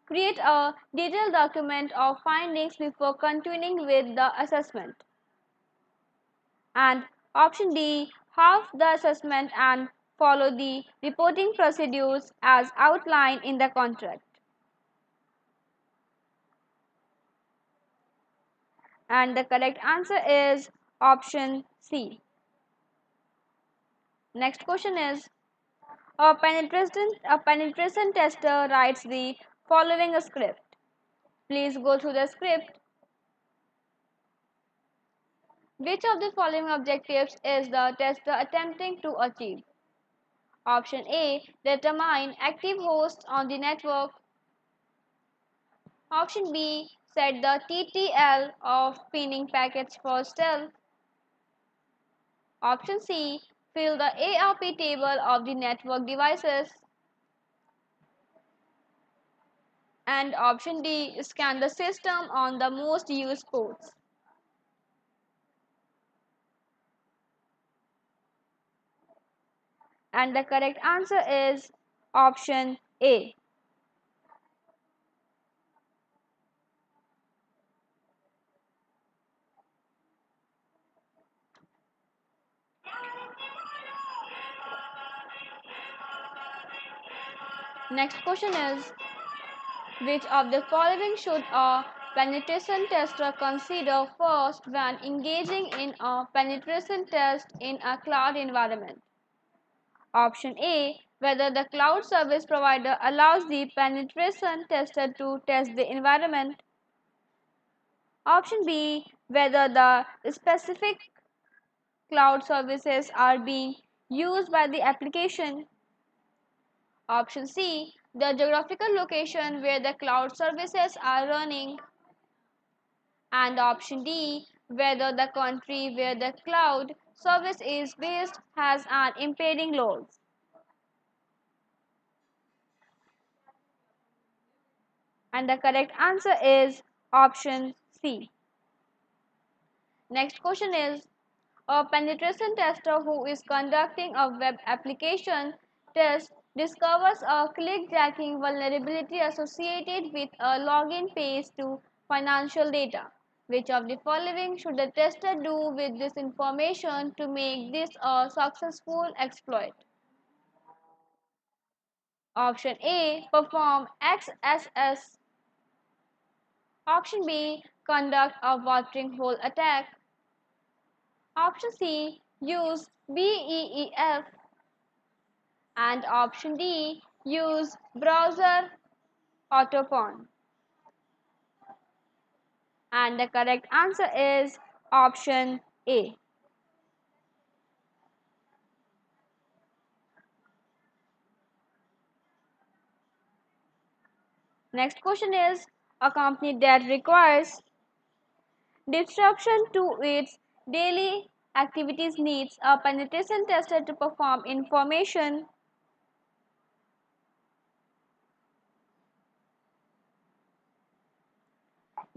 Speaker 1: create a detailed document of findings before continuing with the assessment. And option D, half the assessment and follow the reporting procedures as outlined in the contract. And the correct answer is option C. Next question is, a penetration tester writes the following script. Please go through the script. Which of the following objectives is the tester attempting to achieve? Option A, determine active hosts on the network. Option B, set the TTL of pinning packets for stealth. Option C, fill the ARP table of the network devices. And option D, scan the system on the most used ports. And the correct answer is option A. Next question is, which of the following should a penetration tester consider first when engaging in a penetration test in a cloud environment? Option A, whether the cloud service provider allows the penetration tester to test the environment. Option B, whether the specific cloud services are being used by the application. Option C, the geographical location where the cloud services are running. And option D, whether the country where the cloud service is based has an impeding load. And the correct answer is option C. Next question is, a penetration tester who is conducting a web application test discovers a clickjacking vulnerability associated with a login page to financial data. Which of the following should the tester do with this information to make this a successful exploit? Option A, perform XSS. Option B, conduct a watering hole attack. Option C, use BEEF. And option D, use browser autopon. And the correct answer is option A. Next question is, a company that requires disruption to its daily activities needs a penetration tester to perform information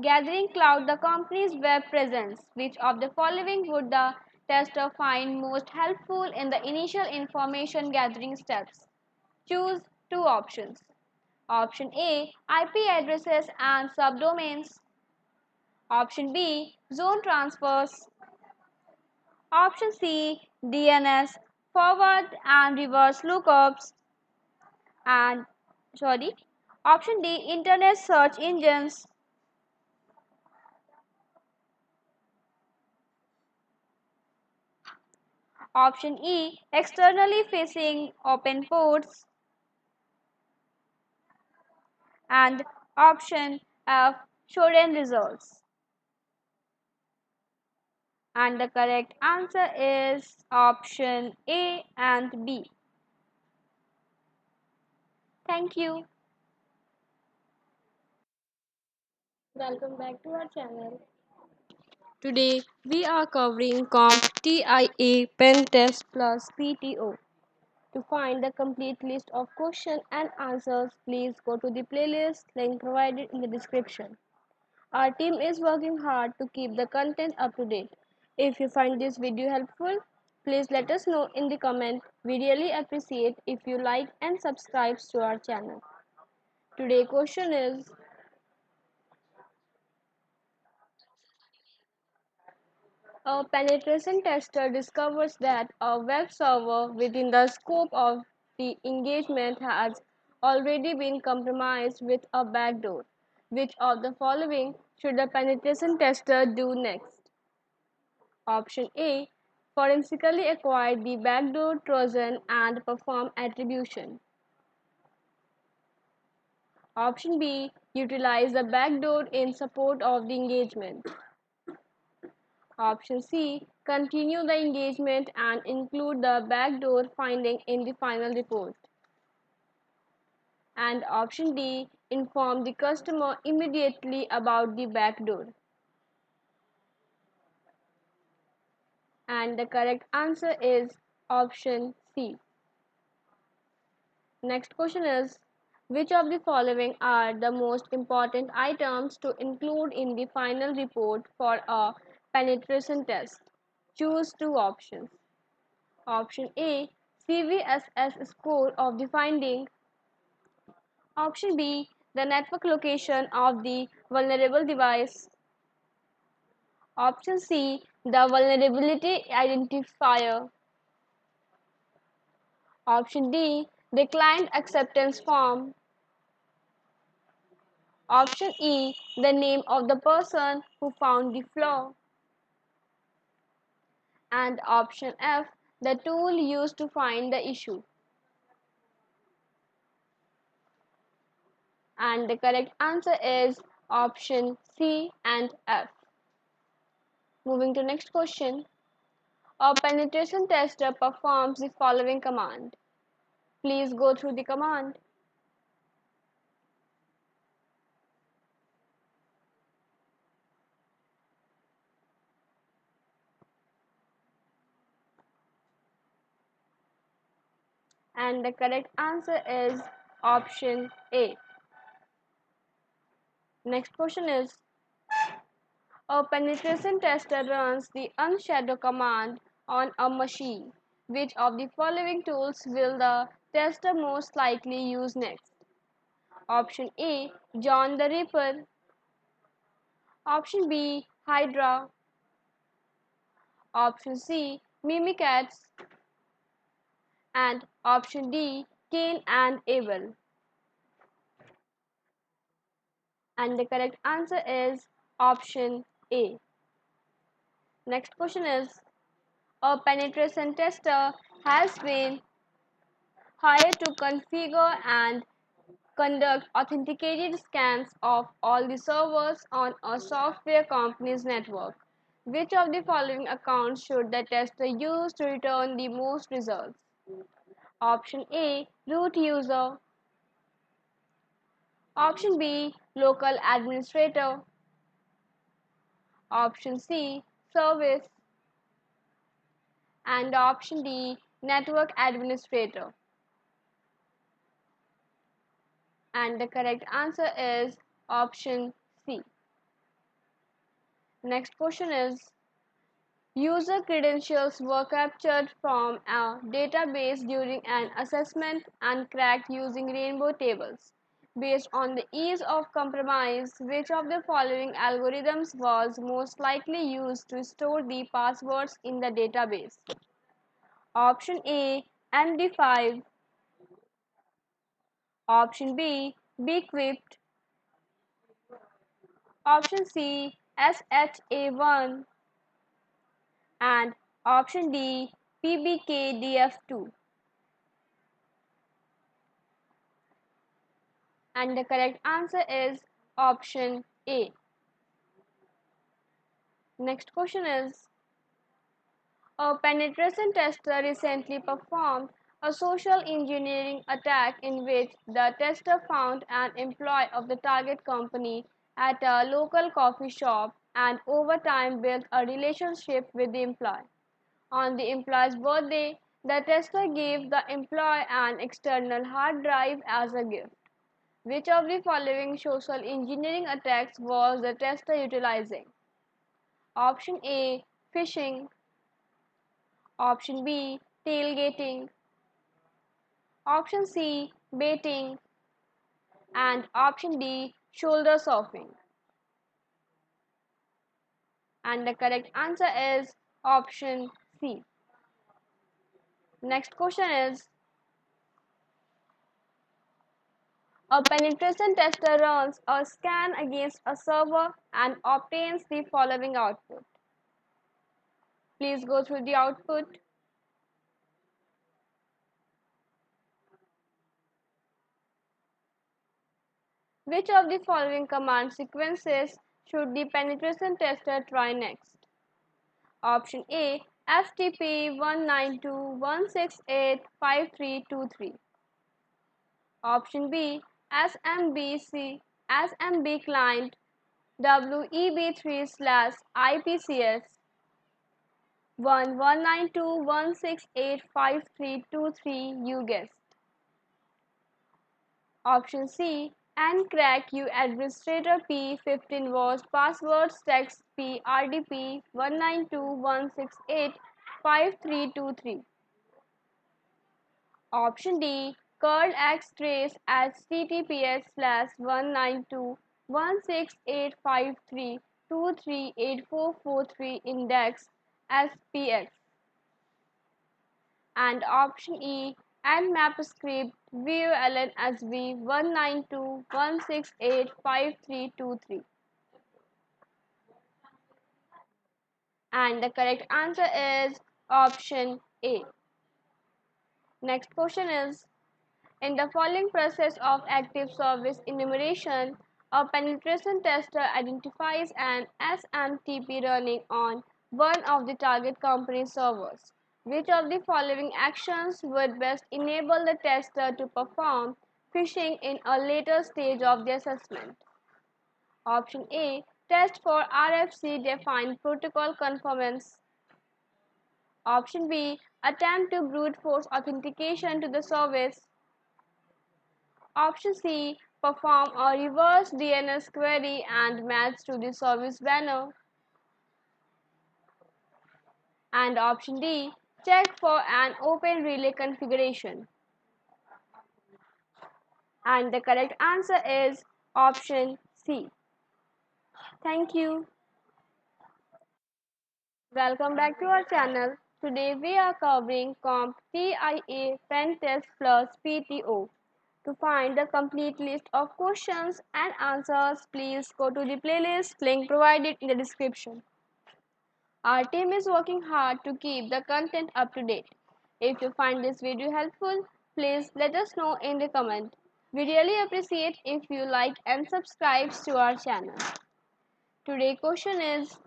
Speaker 1: gathering cloud the company's web presence. Which of the following would the tester find most helpful in the initial information gathering steps? Choose two options. Option A, IP addresses and subdomains. Option B, zone transfers. Option C, DNS, forward and reverse lookups. And option D, internet search engines. Option E, externally facing open ports. And option F, Shodan results. And the correct answer is option A and B. Thank you. Welcome back to our channel. Today we are covering CompTIA PenTest plus PTO. To find the complete list of questions and answers, please go to the playlist link provided in the description. Our team is working hard to keep the content up to date. If you find this video helpful, please let us know in the comment. We really appreciate if you like and subscribe to our channel. Today's question is, a penetration tester discovers that a web server within the scope of the engagement has already been compromised with a backdoor. Which of the following should the penetration tester do next? Option A, forensically acquire the backdoor Trojan and perform attribution. Option B, utilize the backdoor in support of the engagement. Option C, continue the engagement and include the backdoor finding in the final report. And option D, inform the customer immediately about the backdoor. And the correct answer is option C. Next question is, which of the following are the most important items to include in the final report for a penetration test? Choose two options. Option A, CVSS score of the finding. Option B, the network location of the vulnerable device. Option C, the vulnerability identifier. Option D, the client acceptance form. Option E, the name of the person who found the flaw. And option F, the tool used to find the issue. And the correct answer is option C and F. Moving to next question. A penetration tester performs the following command. Please go through the command. And the correct answer is option A. Next question is, a penetration tester runs the unshadow command on a machine. Which of the following tools will the tester most likely use next? Option A, John the Ripper. Option B, Hydra. Option C, Mimikatz. And option D, Cain and Abel. And the correct answer is option A. Next question is, a penetration tester has been hired to configure and conduct authenticated scans of all the servers on a software company's network. Which of the following accounts should the tester use to return the most results? Option A, root user. Option B, local administrator. Option C, service. And option D, network administrator. And the correct answer is option C. Next question is, user credentials were captured from a database during an assessment and cracked using rainbow tables. Based on the ease of compromise, which of the following algorithms was most likely used to store the passwords in the database? Option A, MD5. Option B, Bquipped. Option C, SHA1. And option D, PBKDF2. And the correct answer is option A. Next question is, a penetration tester recently performed a social engineering attack in which the tester found an employee of the target company at a local coffee shop and over time built a relationship with the employee. On the employee's birthday, the tester gave the employee an external hard drive as a gift. Which of the following social engineering attacks was the tester utilizing? Option A, phishing. Option B, tailgating. Option C, baiting. And option D, shoulder surfing. And the correct answer is option C. Next question is, a penetration tester runs a scan against a server and obtains the following output. Please go through the output. Which of the following command sequences should the penetration tester try next? Option A, FTP 192.168.5323. Option B, SMB client WEB3/IPCS 192.168.5323, you guessed. Option C, Ncrack U Administrator P15 was passwords text P RDP 192.168.5323. Option D, curl X trace https://192.168.53238443 index SPX. And option E, nmap script vulnsv 192.168.5323. And the correct answer is option A. Next question is, In the following process of active service enumeration, a penetration tester identifies an SMTP running on one of the target company's servers. Which of the following actions would best enable the tester to perform phishing in a later stage of the assessment? Option A. Test for RFC-defined protocol conformance. Option B. Attempt to brute force authentication to the service. Option C. Perform a reverse DNS query and match to the service banner. And option D. Check for an open relay configuration. And the correct answer is option C. Thank you. Welcome back to our channel. Today we are covering CompTIA PenTest plus PTO. To find the complete list of questions and answers, please go to the playlist link provided in the description. Our team is working hard to keep the content up to date. If you find this video helpful, please let us know in the comment. We really appreciate if you like and subscribe to our channel. Today's question is: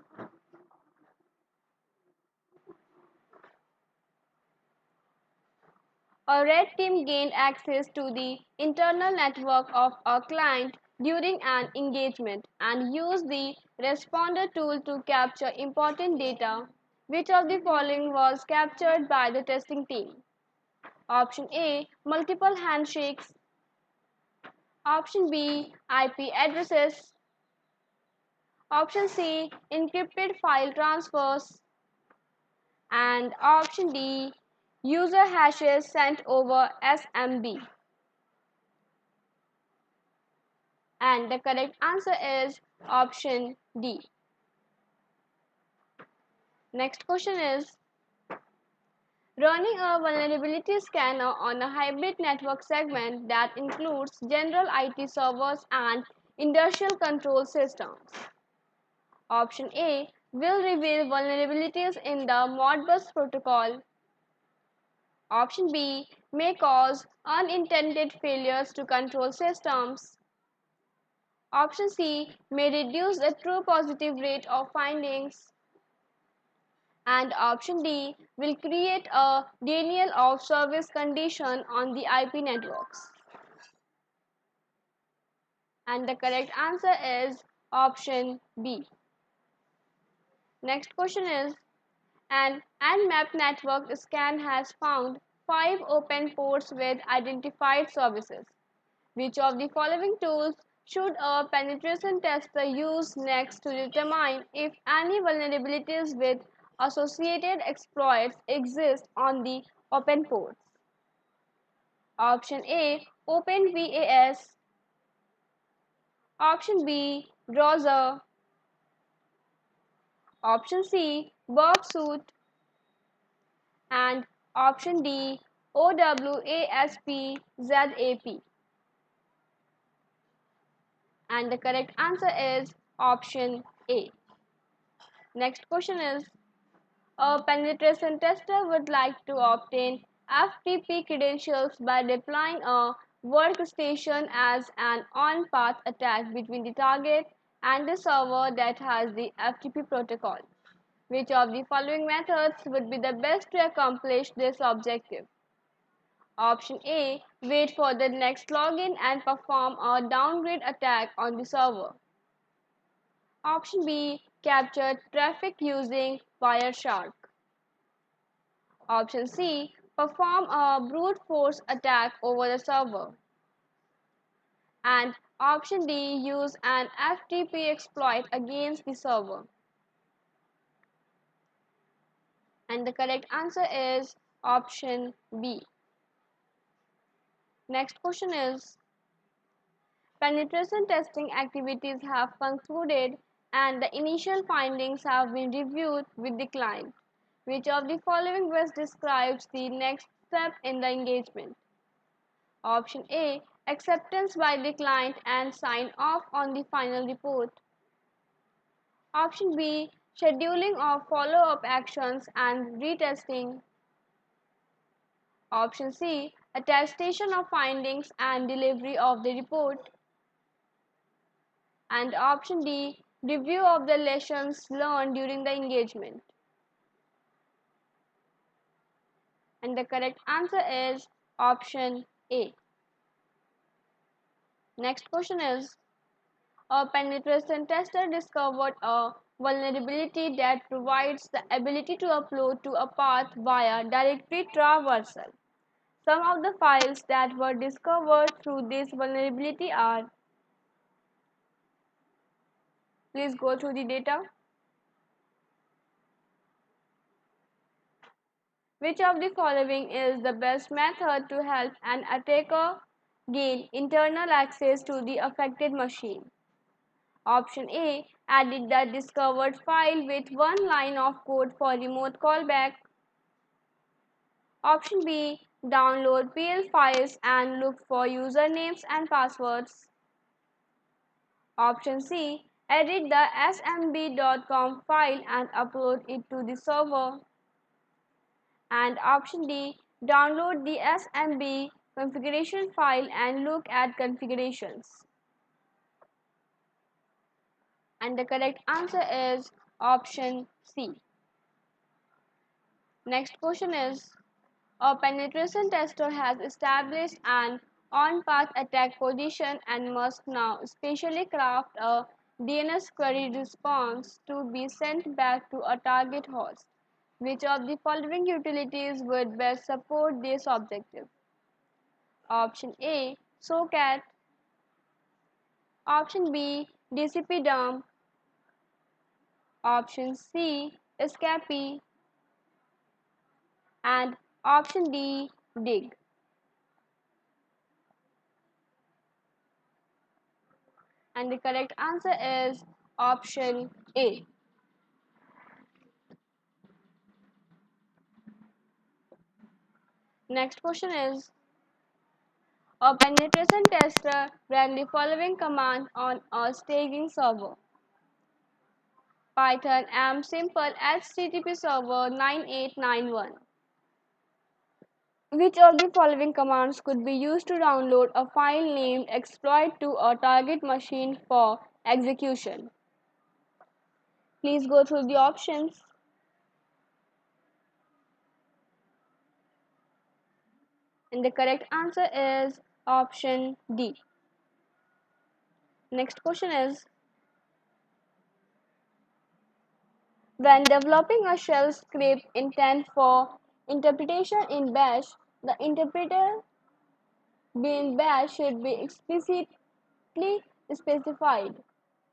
Speaker 1: a red team gained access to the internal network of a client during an engagement and used the responder tool to capture important data. Which of the following was captured by the testing team? Option A. Multiple handshakes. Option B. IP addresses. Option C. Encrypted file transfers. And option D. User hashes sent over SMB. And the correct answer is option D. Next question is: running a vulnerability scanner on a hybrid network segment that includes general IT servers and industrial control systems. Option A will reveal vulnerabilities in the Modbus protocol. Option B may cause unintended failures to control systems. Option C may reduce the true positive rate of findings. And option D will create a denial of service condition on the IP networks. And the correct answer is option B. Next question is: an Nmap network scan has found 5 open ports with identified services. Which of the following tools should a penetration tester use next to determine if any vulnerabilities with associated exploits exist on the open ports? Option A. OpenVAS. Option B. Browser. Option C. Worksuite. And option D. OWASP-ZAP. And the correct answer is option A. Next question is: a penetration tester would like to obtain FTP credentials by deploying a workstation as an on-path attack between the target and the server that has the FTP protocol. Which of the following methods would be the best to accomplish this objective? Option A. Wait for the next login and perform a downgrade attack on the server. Option B. Capture traffic using Wireshark. Option C. Perform a brute force attack over the server. And option D. Use an FTP exploit against the server. And the correct answer is option B. Next question is: penetration testing activities have concluded and the initial findings have been reviewed with the client. Which of the following best describes the next step in the engagement? Option A. Acceptance by the client and sign off on the final report. Option B. Scheduling of follow-up actions and retesting. Option C. attestation of findings and delivery of the report, and option D, review of the lessons learned during the engagement. And the correct answer is option A. Next question is, a penetration tester discovered a vulnerability that provides the ability to upload to a path via directory traversal. Some of the files that were discovered through this vulnerability are, please go through the data. Which of the following is the best method to help an attacker gain internal access to the affected machine? Option A, edit the discovered file with one line of code for remote callback. Option B, download PL files and look for usernames and passwords. Option C, edit the smb.com file and upload it to the server. And option D, download the smb configuration file and look at configurations. And the correct answer is option C. Next question is, a penetration tester has established an on-path attack position and must now specially craft a DNS query response to be sent back to a target host. Which of the following utilities would best support this objective? Option A, SOCAT. Option B, DCP-dump. Option C, escape. And option D, dig. And the correct answer is option A. Next question is, a penetration tester ran the following command on a staging server. Python am simple HTTP server 9891. Which of the following commands could be used to download a file named exploit to a target machine for execution? Please go through the options. And the correct answer is option D. Next question is, when developing a shell script intent for interpretation in Bash, the interpreter being Bash should be explicitly specified.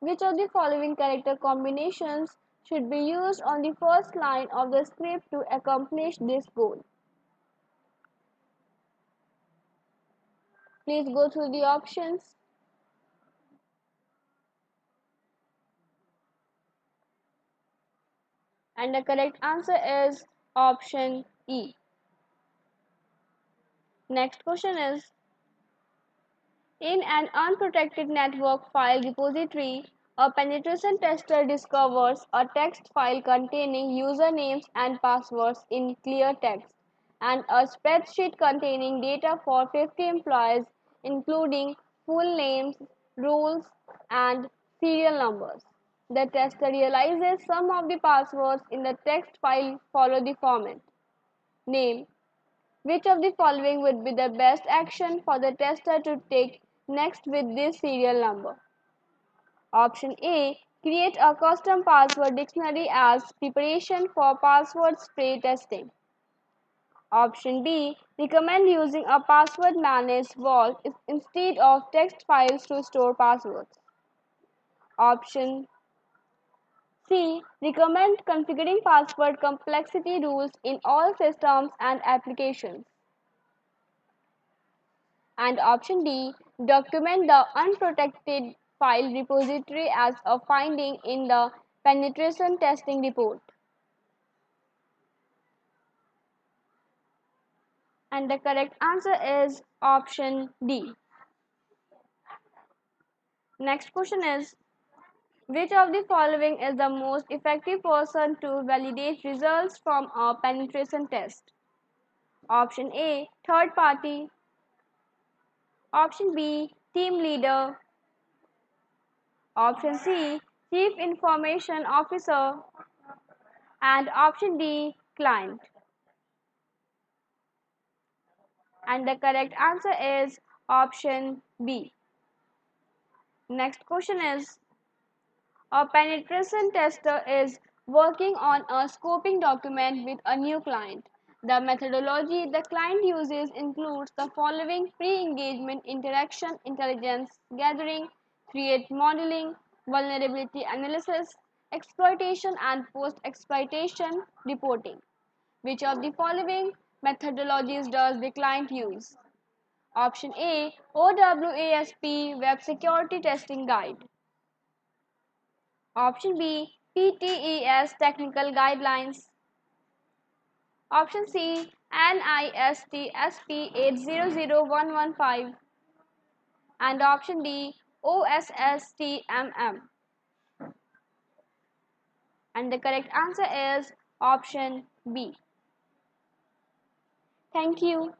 Speaker 1: Which of the following character combinations should be used on the first line of the script to accomplish this goal? Please go through the options. And the correct answer is option E. Next question is, in an unprotected network file repository, a penetration tester discovers a text file containing usernames and passwords in clear text and a spreadsheet containing data for 50 employees, including full names, roles, and serial numbers. The tester realizes some of the passwords in the text file follow the format name. Which of the following would be the best action for the tester to take next with this serial number? Option A, create a custom password dictionary as preparation for password spray testing. Option B, recommend using a password managed vault instead of text files to store passwords. Option C, recommend configuring password complexity rules in all systems and applications. And option D, document the unprotected file repository as a finding in the penetration testing report. And the correct answer is option D. Next question is, which of the following is the most effective person to validate results from a penetration test? Option A, third party. Option B, team leader. Option C, chief information officer. And option D, client. And the correct answer is option B. Next question is, a penetration tester is working on a scoping document with a new client. The methodology the client uses includes the following: pre-engagement interaction intelligence gathering, threat modeling, vulnerability analysis, exploitation and post-exploitation reporting. Which of the following methodologies does the client use? Option A, OWASP Web Security Testing Guide. Option B, PTES Technical Guidelines. Option C, NIST SP 800115. And option D, OSSTMM. And the correct answer is option B. Thank you.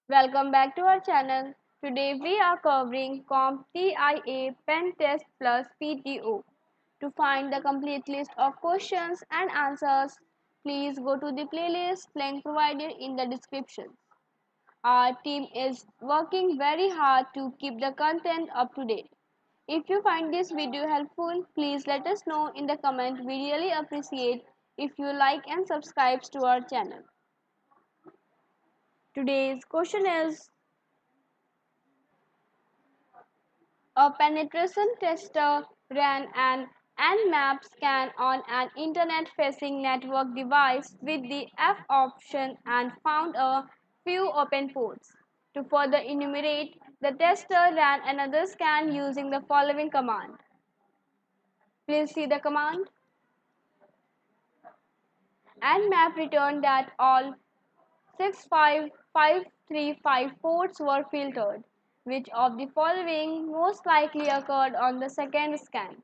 Speaker 1: Welcome back to our channel. Today we are covering CompTIA PenTest plus PTO. To find the complete list of questions and answers, please go to the playlist link provided in the description. Our team is working very hard to keep the content up to date. If you find this video helpful, please let us know in the comment. We really appreciate if you like and subscribe to our channel. Today's question is, a penetration tester ran an Nmap scan on an internet-facing network device with the F option and found a few open ports. To further enumerate, the tester ran another scan using the following command. Please see the command. Nmap returned that all 65535 ports were filtered. Which of the following most likely occurred on the second scan?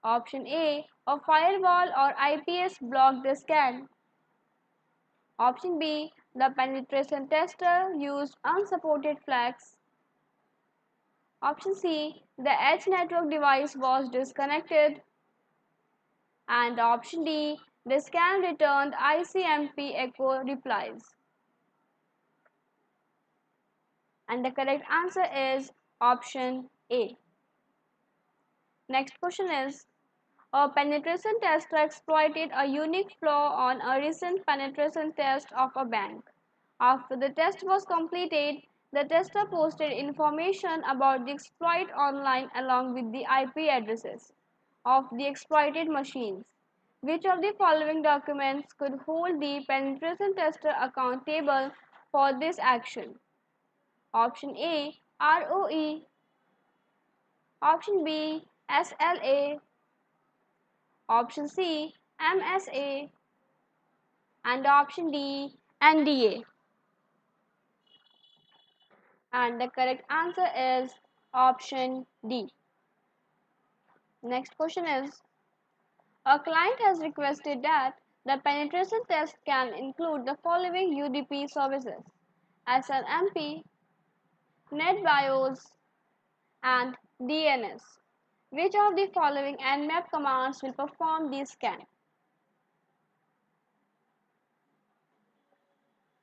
Speaker 1: Option A, a firewall or IPS blocked the scan. Option B, the penetration tester used unsupported flags. Option C, the edge network device was disconnected. And option D, the scan returned ICMP echo replies. And the correct answer is option A. Next question is, a penetration tester exploited a unique flaw on a recent penetration test of a bank. After the test was completed, the tester posted information about the exploit online along with the IP addresses of the exploited machines. Which of the following documents could hold the penetration tester accountable for this action? Option A, ROE. Option B, SLA. Option C, MSA. And option D, NDA. And the correct answer is option D. Next question is, a client has requested that the penetration test can include the following UDP services: SNMP, NetBIOS, and DNS. Which of the following Nmap commands will perform this scan?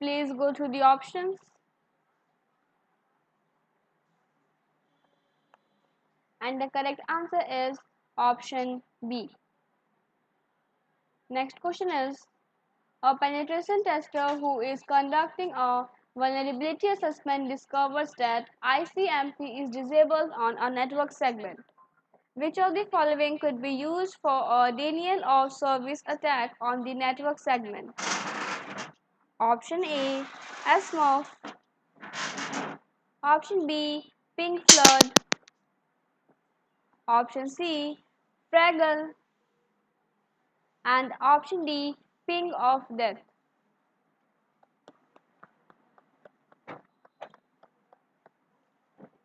Speaker 1: Please go through the options. And the correct answer is option B. Next question is, a penetration tester who is conducting a vulnerability assessment discovers that ICMP is disabled on a network segment. Which of the following could be used for a denial of service attack on the network segment? Option A, SMOF. Option B, ping flood. Option C, Fraggle. And option D, ping of death.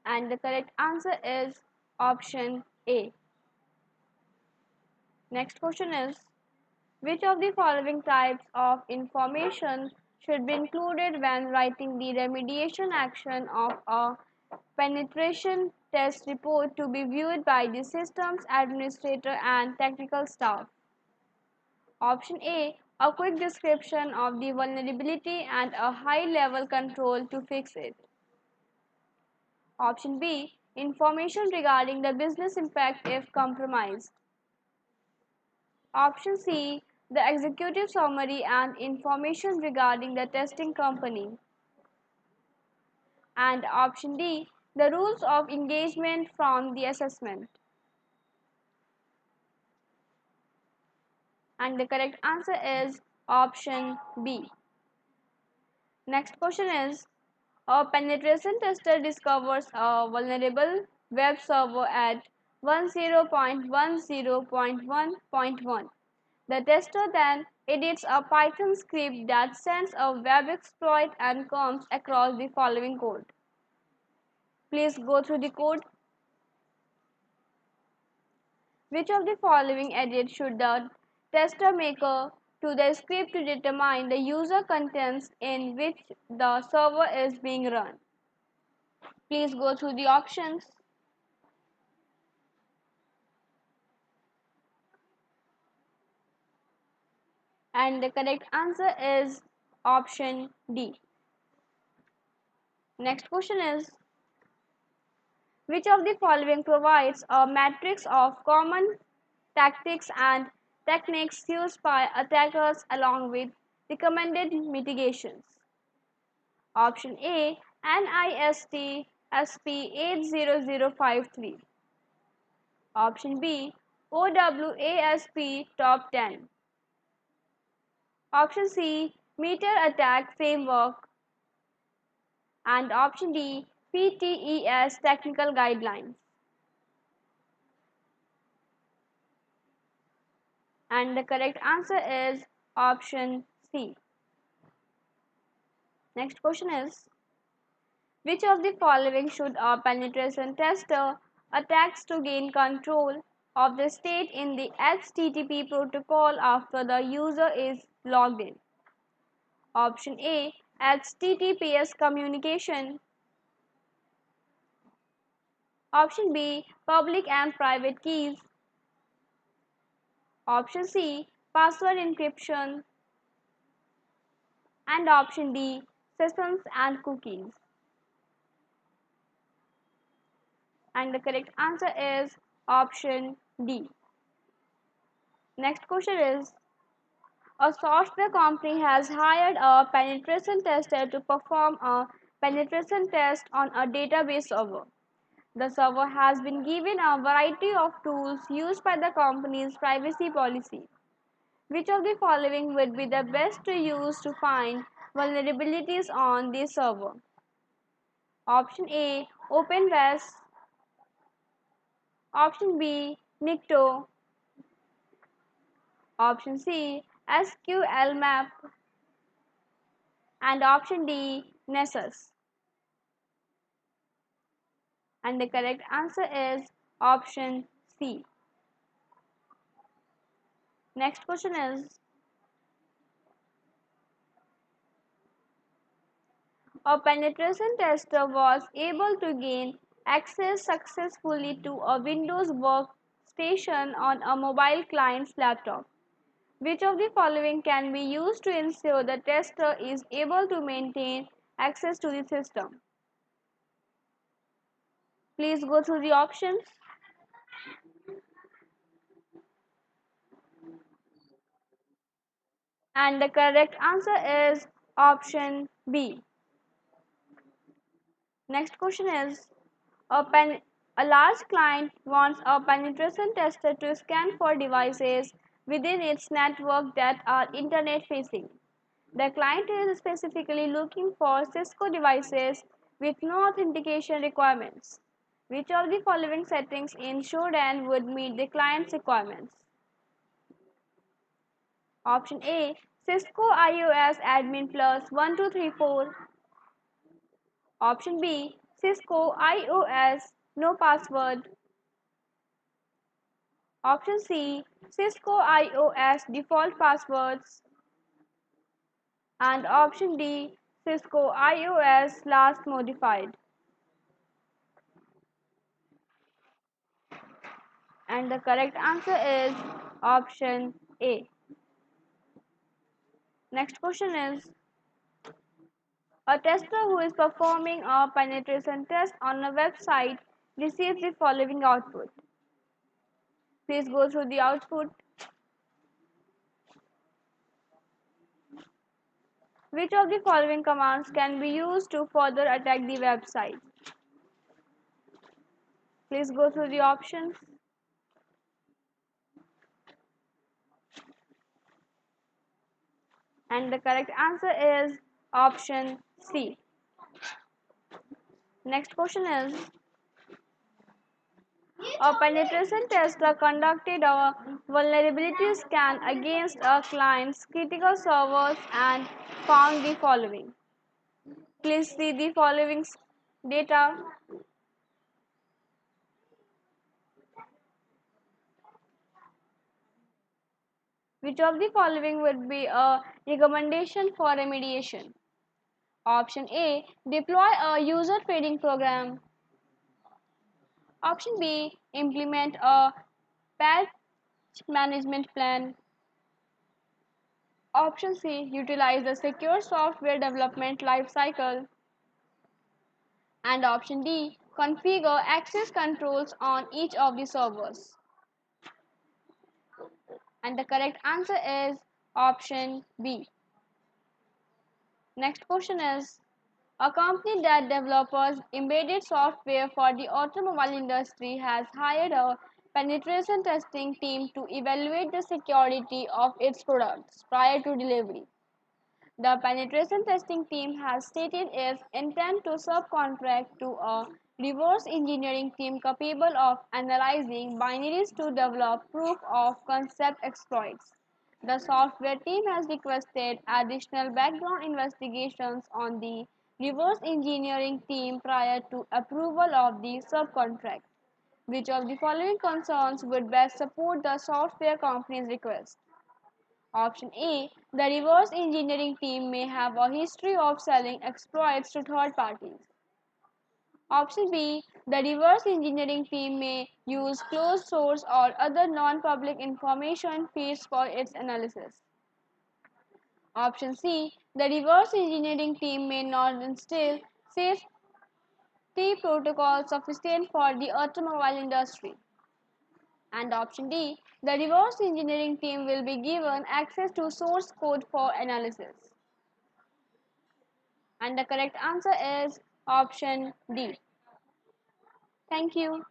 Speaker 1: And the correct answer is option A. Next question is, Which of the following types of information should be included when writing the remediation action of a penetration test report to be viewed by the system's administrator and technical staff? Option A quick description of the vulnerability and a high-level control to fix it. Option B information regarding the business impact if compromised. Option C the executive summary and information regarding the testing company. And option D the rules of engagement from the assessment. And the correct answer is option B. Next question is a penetration tester discovers a vulnerable web server at 10.10.1.1. The tester then edits a Python script that sends a web exploit and comes across the following code. Please go through the code. Which of the following edits should the tester make to the script to determine the user contents in which the server is being run? Please go through the options. And the correct answer is option D. Next question is which of the following provides a matrix of common tactics and techniques used by attackers along with recommended mitigations? Option A NIST SP 80053. Option B OWASP Top 10. Option C Meter Attack Framework. And option D PTES Technical Guidelines. And the correct answer is option C. Next question is which of the following should a penetration tester attacks to gain control of the state in the HTTP protocol after the user is logged in? Option A HTTPS communication. Option B public and private keys. Option C password encryption. And option D sessions and cookies. And the correct answer is option D. Next question is a software company has hired a penetration tester to perform a penetration test on a database server. The server has been given a variety of tools used by the company's privacy policy. Which of the following would be the best to use to find vulnerabilities on the server? Option A OpenVAS. Option B Nikto. Option C SQLmap. And option D Nessus. And the correct answer is option C. Next question is a penetration tester was able to gain access successfully to a Windows workstation on a mobile client's laptop. Which of the following can be used to ensure the tester is able to maintain access to the system? Please go through the options. And the correct answer is option B. Next question is a large client wants a penetration tester to scan for devices within its network that are internet facing. The client is specifically looking for Cisco devices with no authentication requirements. Which of the following settings in Shodan would meet the client's requirements? Option A Cisco iOS Admin Plus 1234. Option B Cisco iOS No Password. Option C, Cisco iOS default passwords. And option D, Cisco iOS last modified. And the correct answer is option A. Next question is, a tester who is performing a penetration test on a website receives the following output. Please go through the output. Which of the following commands can be used to further attack the website? Please go through the options. And the correct answer is option C. Next question is, a penetration tester conducted a vulnerability scan against a client's critical servers and found the following. Please see the following data. Which of the following would be a recommendation for remediation? Option A, deploy a user training program. Option B, implement a patch management plan. Option C, utilize the secure software development lifecycle. And option D, configure access controls on each of the servers. And the correct answer is option B. Next question is, a company that develops embedded software for the automobile industry has hired a penetration testing team to evaluate the security of its products prior to delivery. The penetration testing team has stated its intent to subcontract to a reverse engineering team capable of analyzing binaries to develop proof of concept exploits. The software team has requested additional background investigations on the reverse engineering team prior to approval of the subcontract. Which of the following concerns would best support the software company's request? Option A, the reverse engineering team may have a history of selling exploits to third parties. Option B, the reverse engineering team may use closed source or other non-public information feeds for its analysis. Option C, the reverse engineering team may not instill safety protocols sufficient for the automobile industry. And option D, the reverse engineering team will be given access to source code for analysis. And the correct answer is option D. Thank you.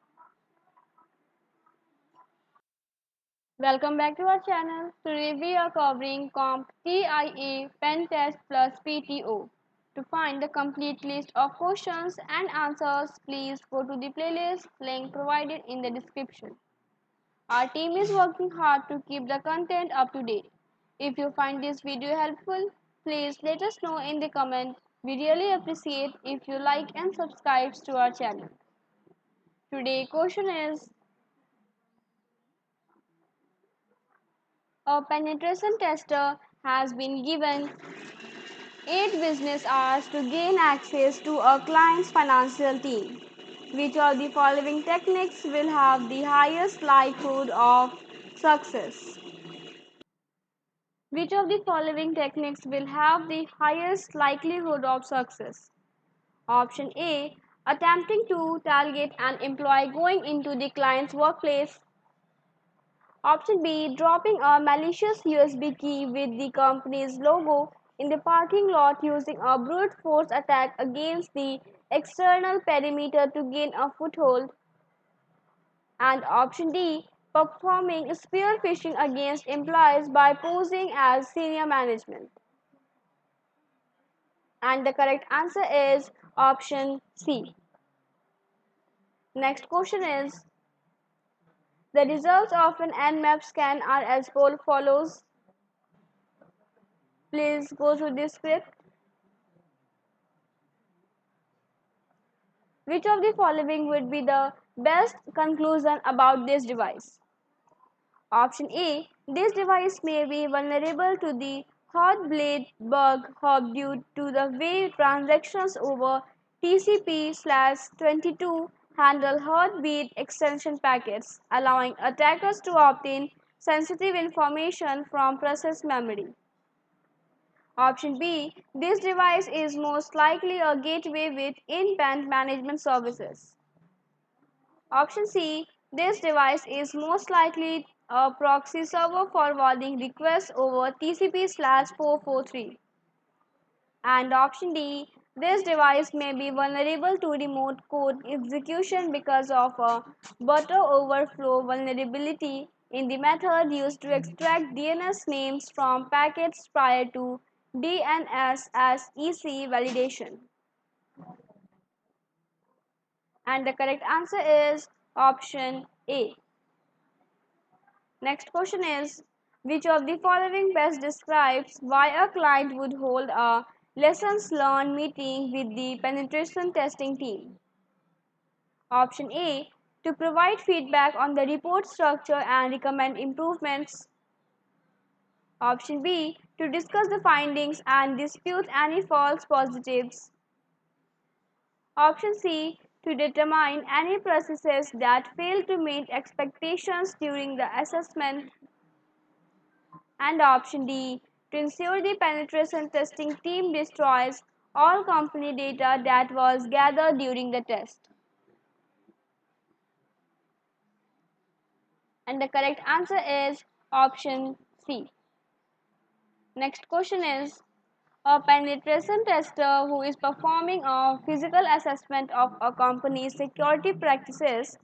Speaker 1: Welcome back to our channel. Today we are covering CompTIA PenTest plus PTO. To find the complete list of questions and answers, please go to the playlist link provided in the description. Our team is working hard to keep the content up to date. If you find this video helpful, please let us know in the comment. We really appreciate if you like and subscribe to our channel. Today's question is, a penetration tester has been given 8 business hours to gain access to a client's financial team. Which of the following techniques will have the highest likelihood of success? Which of the following techniques will have the highest likelihood of success? Option A, attempting to target an employee going into the client's workplace. Option B, dropping a malicious USB key with the company's logo in the parking lot using a brute force attack against the external perimeter to gain a foothold. And option D, performing spear phishing against employees by posing as senior management. And the correct answer is option C. Next question is, the results of an Nmap scan are as follows. Please go through this script. Which of the following would be the best conclusion about this device? Option A. This device may be vulnerable to the hot blade bug hop due to the way transactions over TCP/22 handle heartbeat extension packets, allowing attackers to obtain sensitive information from process memory. Option B. This device is most likely a gateway with in-band management services. Option C. This device is most likely a proxy server forwarding requests over TCP/443. And option D. This device may be vulnerable to remote code execution because of a buffer overflow vulnerability in the method used to extract DNS names from packets prior to DNSSEC validation. And the correct answer is option A. Next question is, which of the following best describes why a client would hold a lessons learned meeting with the penetration testing team? Option A. To provide feedback on the report structure and recommend improvements. Option B. To discuss the findings and dispute any false positives. Option C. To determine any processes that fail to meet expectations during the assessment. And option D. To ensure the penetration testing team destroys all company data that was gathered during the test. And the correct answer is option C. Next question is, a penetration tester who is performing a physical assessment of a company's security practices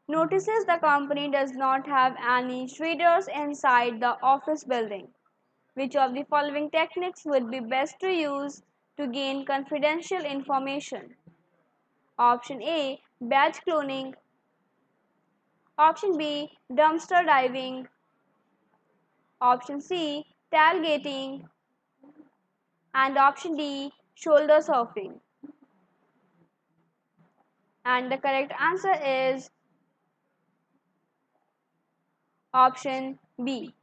Speaker 1: notices the company does not have any shredders inside the office building. Which of the following techniques would be best to use to gain confidential information? Option A. Badge cloning. Option B. Dumpster diving. Option C. Tailgating. And option D. Shoulder surfing. And the correct answer is option B.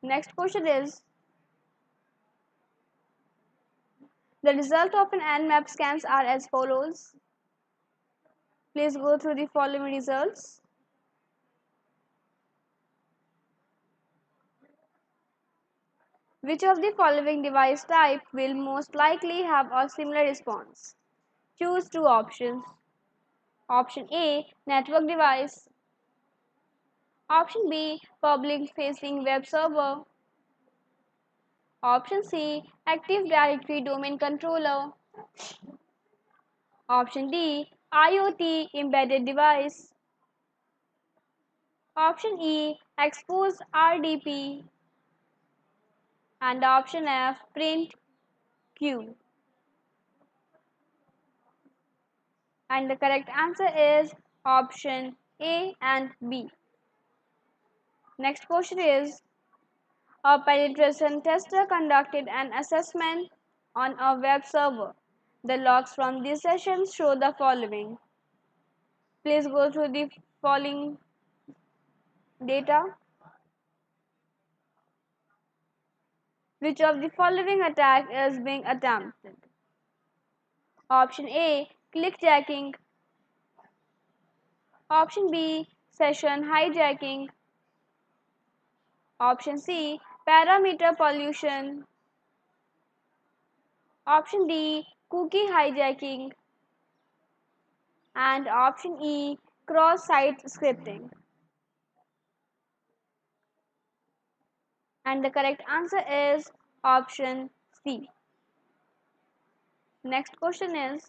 Speaker 1: Next question is, the result of an Nmap scans are as follows. Please go through the following results. Which of the following device type will most likely have a similar response? Choose two options. Option A. Network device. Option B. Public facing web server. Option C. Active Directory domain controller. Option D. IoT embedded device. Option E. Exposed RDP. And option F. Print Q. And the correct answer is option A and B. Next question is, a penetration tester conducted an assessment on a web server. The logs from this session show the following. Please go through the following data. Which of the following attack is being attempted? Option A. Clickjacking. Option B. Session hijacking. Option C. Parameter pollution. Option D. Cookie hijacking. And option E. Cross-site scripting. And the correct answer is option C. Next question is,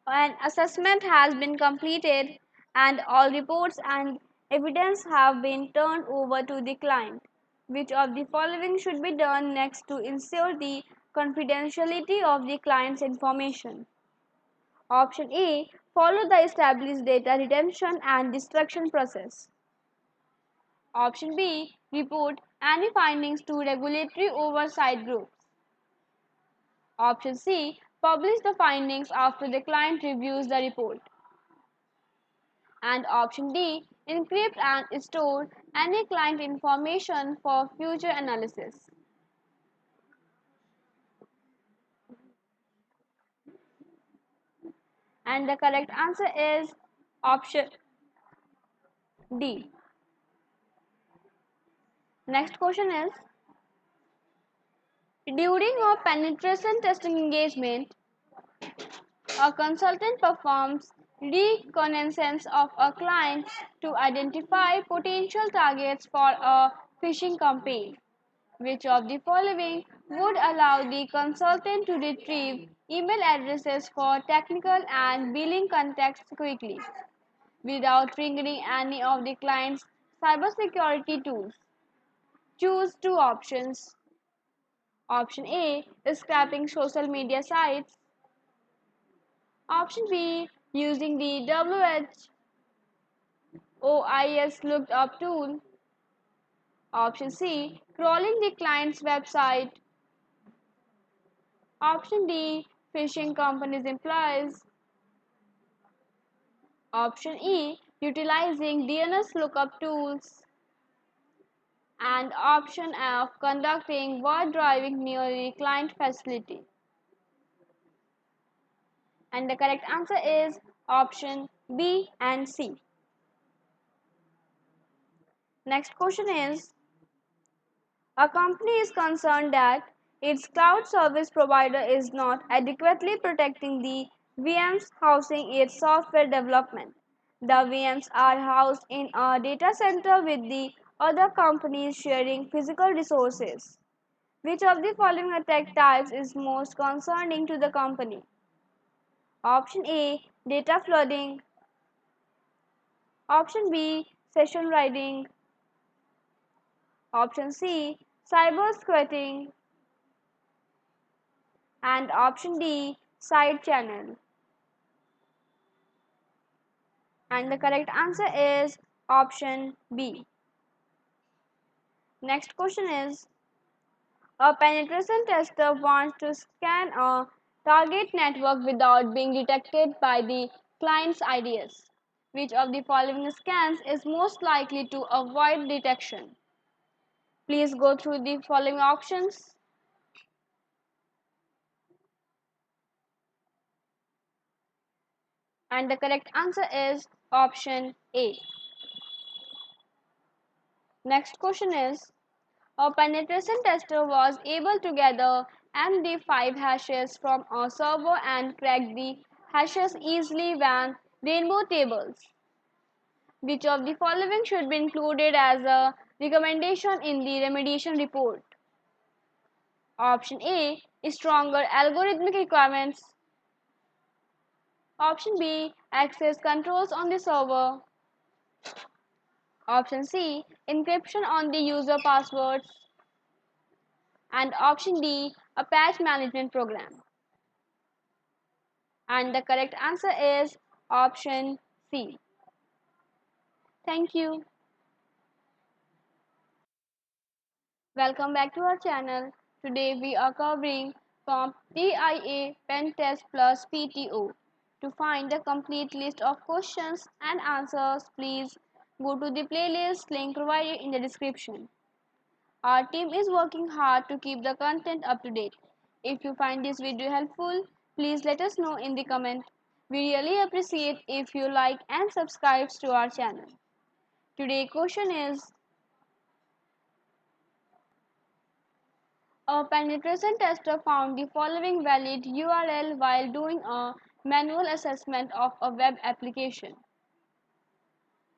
Speaker 1: an assessment has been completed and all reports and evidence have been turned over to the client. Which of the following should be done next to ensure the confidentiality of the client's information? Option A. Follow the established data retention and destruction process. Option B. Report any findings to regulatory oversight groups. Option C. Publish the findings after the client reviews the report. And option D, encrypt and store any client information for future analysis. And the correct answer is option D. Next question is, during a penetration testing engagement, a consultant performs reconnaissance of a client to identify potential targets for a phishing campaign. Which of the following would allow the consultant to retrieve email addresses for technical and billing contacts quickly without triggering any of the client's cybersecurity tools? Choose two options. Option A is scrapping social media sites. Option B, using the WHOIS looked up tool. Option C, crawling the client's website. Option D, phishing companies implies. Option E, utilizing DNS lookup tools. And option F, conducting word driving near the client facility. And the correct answer is option B and C. Next question is, a company is concerned that its cloud service provider is not adequately protecting the VMs housing its software development. The VMs are housed in a data center with the other companies sharing physical resources. Which of the following attack types is most concerning to the company? Option A, data flooding. Option B, session writing. Option C, cyber squatting. And option D, side channel. And the correct answer is option B. Next question is, a penetration tester wants to scan a target network without being detected by the client's IDS. Which of the following scans is most likely to avoid detection? Please go through the following options. And the correct answer is option A. Next question is, a penetration tester was able to gather MD5 hashes from a server and crack the hashes easily when rainbow tables. Which of the following should be included as a recommendation in the remediation report? Option A, stronger algorithmic requirements. Option B, access controls on the server. Option C, encryption on the user passwords. And option D, a patch management program. And the correct answer is option C. Thank you. Welcome back to our channel. Today we are covering CompTIA PenTest plus PTO. To find the complete list of questions and answers, please go to the playlist link provided in the description. Our team is working hard to keep the content up to date. If you find this video helpful, please let us know in the comment. We really appreciate if you like and subscribe to our channel. Today's question is, a penetration tester found the following valid URL while doing a manual assessment of a web application.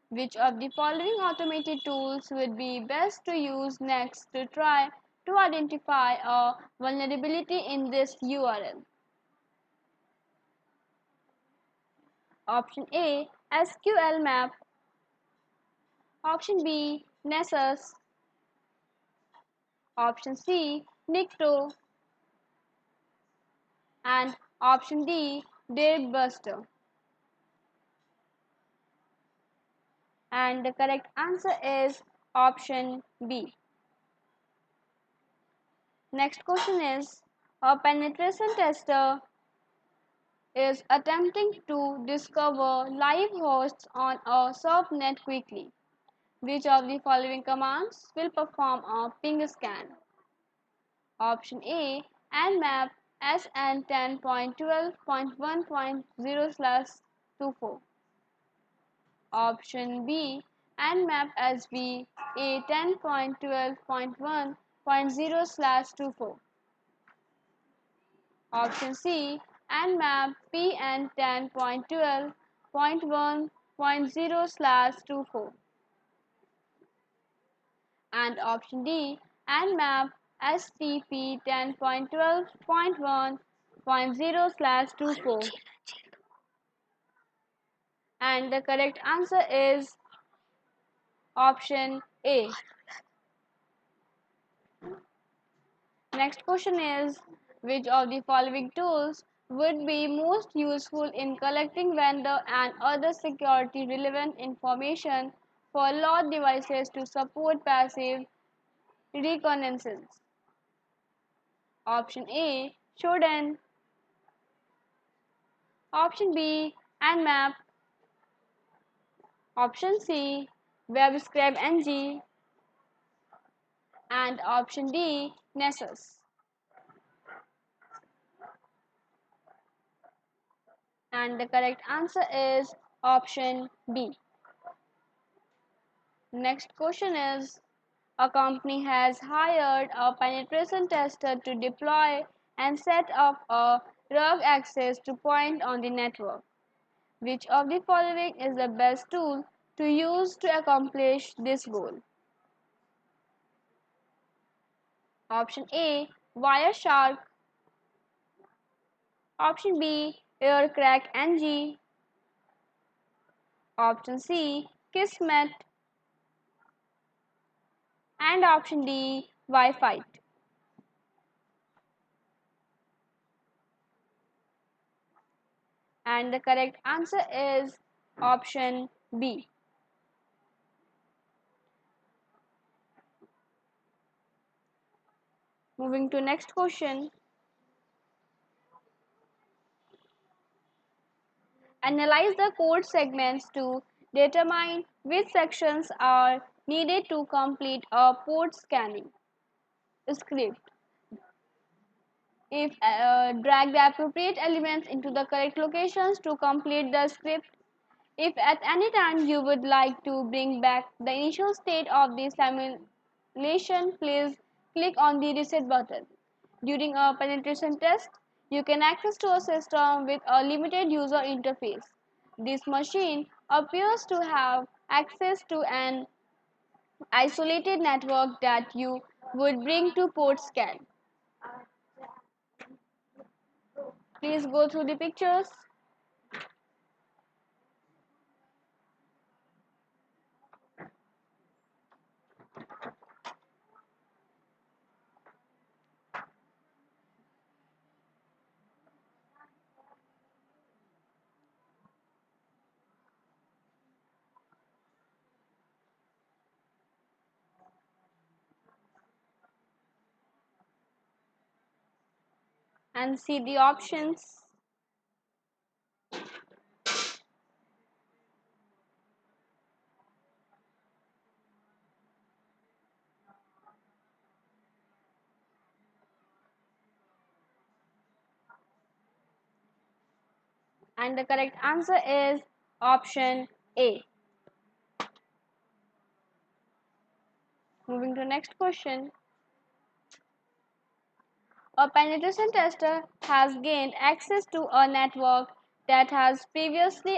Speaker 1: Which of the following automated tools would be best to use next to try to identify a vulnerability in this URL? Option A, SQL map. Option B, Nessus. Option C, Nikto. And option D, Buster. And the correct answer is option B. Next question is, a penetration tester is attempting to discover live hosts on a subnet quickly. Which of the following commands will perform a ping scan? Option A, Nmap SN10.12.1.0/24. Option B, Nmap SV A10.12.1.0/24. Option C, Nmap PN10.12.1.0/24. And option D, Nmap STP10.12.1.0/24. And the correct answer is option A. Next question is, which of the following tools would be most useful in collecting vendor and other security relevant information for load devices to support passive reconnaissance? Option A, Shodan. Option B, Nmap. Option C, WebScribe-ng. And option D, Nessus. And the correct answer is option B. Next question is, a company has hired a penetration tester to deploy and set up a rogue access to point on the network. Which of the following is the best tool to use to accomplish this goal? Option A, Wireshark. Option B, Aircrack-ng. Option C, Kismet. And option D, Wi-Fi. And the correct answer is option B. Moving to next question. Analyze the code segments to determine which sections are needed to complete a port scanning script. If drag the appropriate elements into the correct locations to complete the script. If at any time you would like to bring back the initial state of the simulation, please click on the reset button. During a penetration test, you can access to a system with a limited user interface. This machine appears to have access to an isolated network that you would bring to port scan. Please go through the pictures. And see the options. And the correct answer is option A. Moving to next question. A penetration tester has gained access to a network that has previously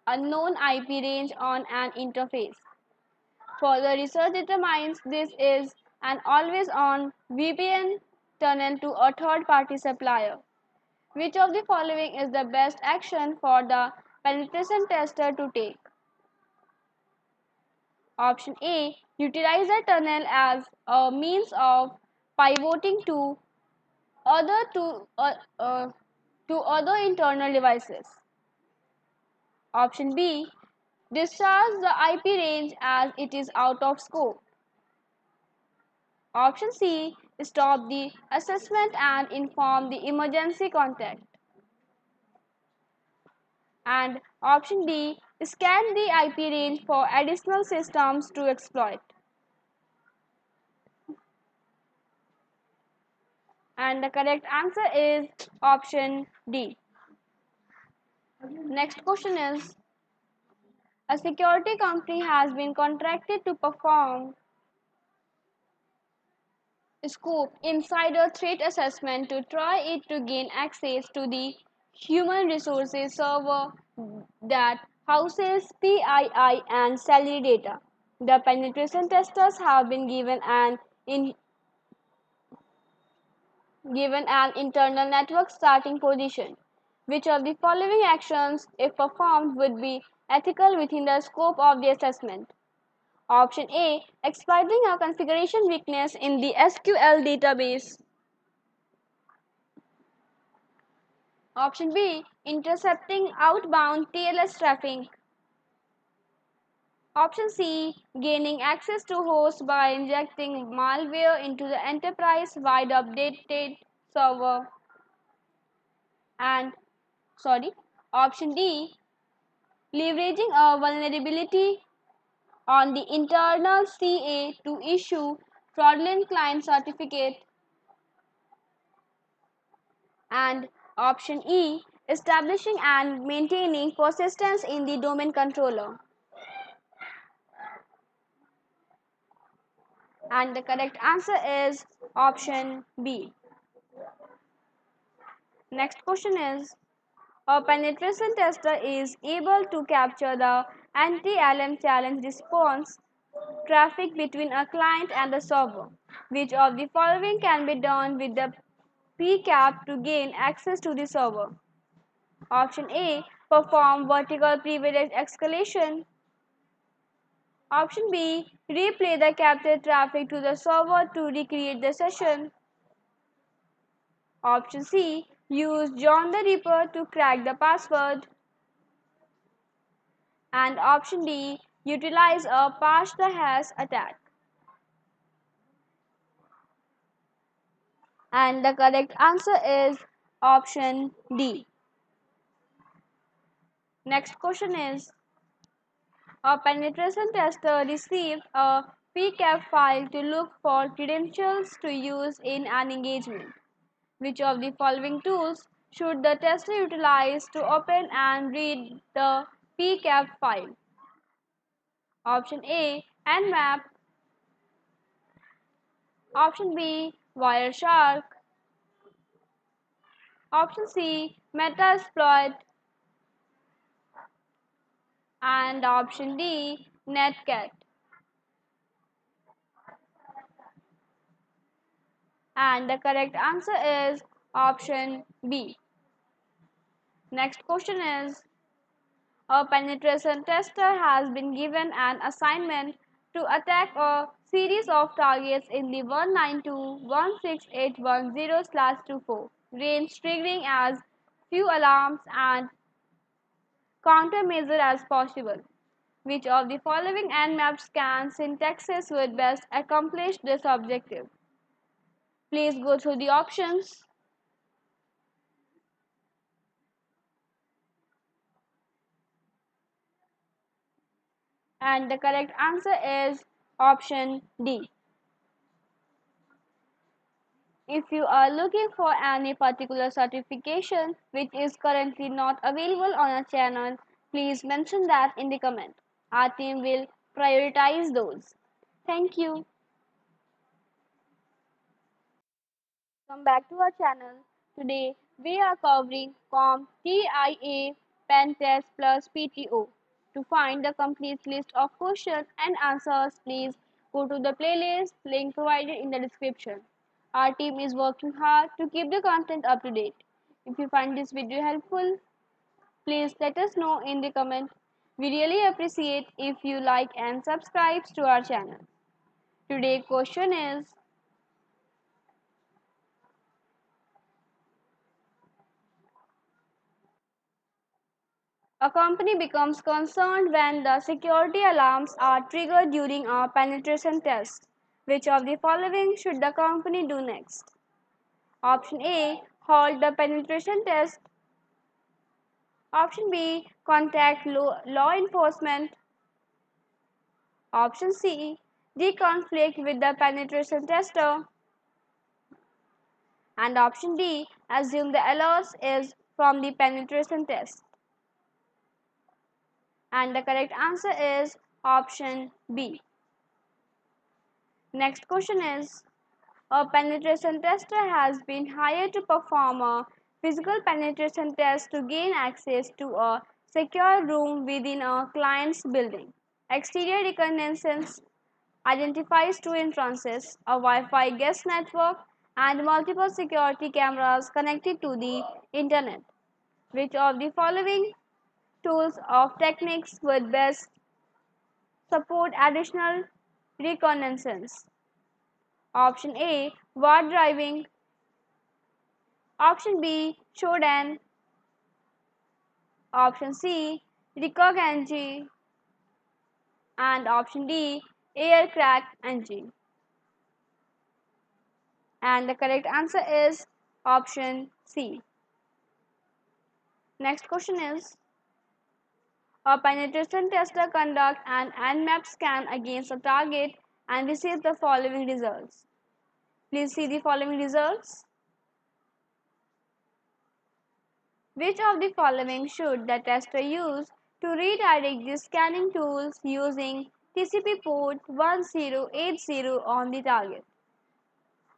Speaker 1: unknown IP range on an interface. Further research determines this is an always-on VPN tunnel to a third-party supplier. Which of the following is the best action for the penetration tester to take? Option A, utilize the tunnel as a means of pivoting other to, uh, uh, to other internal devices. Option B, discharge the IP range as it is out of scope. Option C, stop the assessment and inform the emergency contact. And option D, scan the IP range for additional systems to exploit. And the correct answer is option D. Next question is, a security company has been contracted to perform scope insider threat assessment to try it to gain access to the human resources server that houses PII and salary data. The penetration testers have been given an internal network starting position. Which of the following actions, if performed, would be ethical within the scope of the assessment? Option A, exploiting a configuration weakness in the SQL database. Option B, intercepting outbound TLS traffic. Option C, gaining access to hosts by injecting malware into the enterprise-wide updated server. And option D, leveraging a vulnerability on the internal CA to issue fraudulent client certificate. And option E, establishing and maintaining persistence in the domain controller. And the correct answer is option B. Next question is, a penetration tester is able to capture the anti-alarm challenge response traffic between a client and the server. Which of the following can be done with the PCAP to gain access to the server? Option A, perform vertical privilege escalation. Option B, replay the captured traffic to the server to recreate the session. Option C, use John the Ripper to crack the password. And option D, utilize a pass the hash attack. And the correct answer is option D. Next question is, a penetration tester received a PCAP file to look for credentials to use in an engagement. Which of the following tools should the tester utilize to open and read the PCAP file? Option A, Nmap. Option B, Wireshark. Option C, Metasploit. And option D, Netcat. And the correct answer is option B. Next question is, a penetration tester has been given an assignment to attack a series of targets in the 192.168.10/24 range, triggering as few alarms and countermeasure as possible. Which of the following Nmap scan syntaxes would best accomplish this objective? Please go through the options. And the correct answer is option D. If you are looking for any particular certification which is currently not available on our channel, please mention that in the comment. Our team will prioritize those. Thank you. Welcome back to our channel. Today we are covering CompTIA PenTest plus PTO. To find the complete list of questions and answers, please go to the playlist link provided in the description. Our team is working hard to keep the content up to date. If you find this video helpful, please let us know in the comment. We really appreciate if you like and subscribe to our channel. Today's question is, a company becomes concerned when the security alarms are triggered during a penetration test. Which of the following should the company do next? Option A, halt the penetration test. Option B. Contact law enforcement. Option C. De-conflict with the penetration tester. And option D. Assume the alerts is from the penetration test. And the correct answer is option B. Next question is, a penetration tester has been hired to perform a physical penetration test to gain access to a secure room within a client's building. Exterior reconnaissance identifies two entrances, a Wi-Fi guest network, and multiple security cameras connected to the internet. Which of the following tools or techniques would best support additional reconnaissance? Option A. Ward driving. Option B. Shodan. Option C. Recon. And option D. Aircraft engine. And the correct answer is option C. Next question is, a penetration tester conducts an Nmap scan against a target and receives the following results. Please see the following results. Which of the following should the tester use to redirect the scanning tools using TCP port 1080 on the target?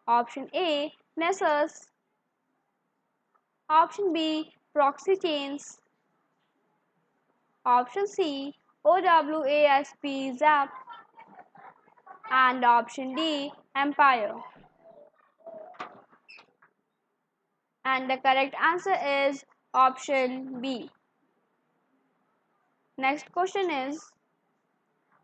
Speaker 1: Option A. Nessus. Option B. Proxy chains. Option C. OWASP ZAP. And option D. Empire. And the correct answer is option B. Next question is,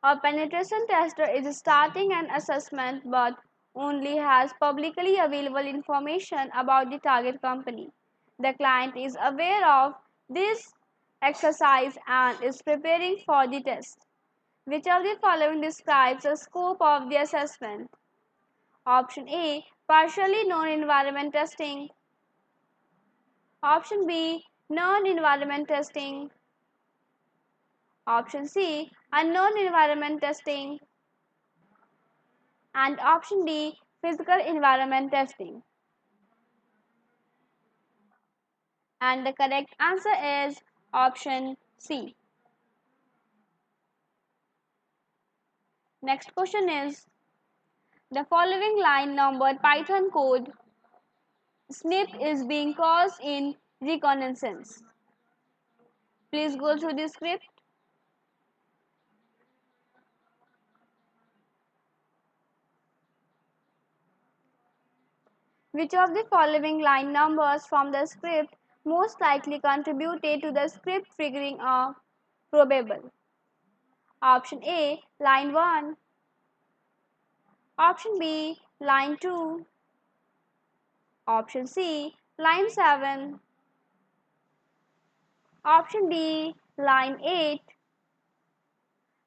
Speaker 1: a penetration tester is starting an assessment but only has publicly available information about the target company. The client is aware of this exercise and is preparing for the test. Which of the following describes the scope of the assessment? Option A. Partially known environment testing. Option B. Known environment testing. Option C. Unknown environment testing. And option D. Physical environment testing. And the correct answer is option C. Next question is, the following line numbered Python code snip is being caused in reconnaissance. Please go through the script. Which of the following line numbers from the script most likely contributed to the script triggering a probable? Option A. Line 1. Option B. Line 2. Option C. Line 7. Option D. Line 8.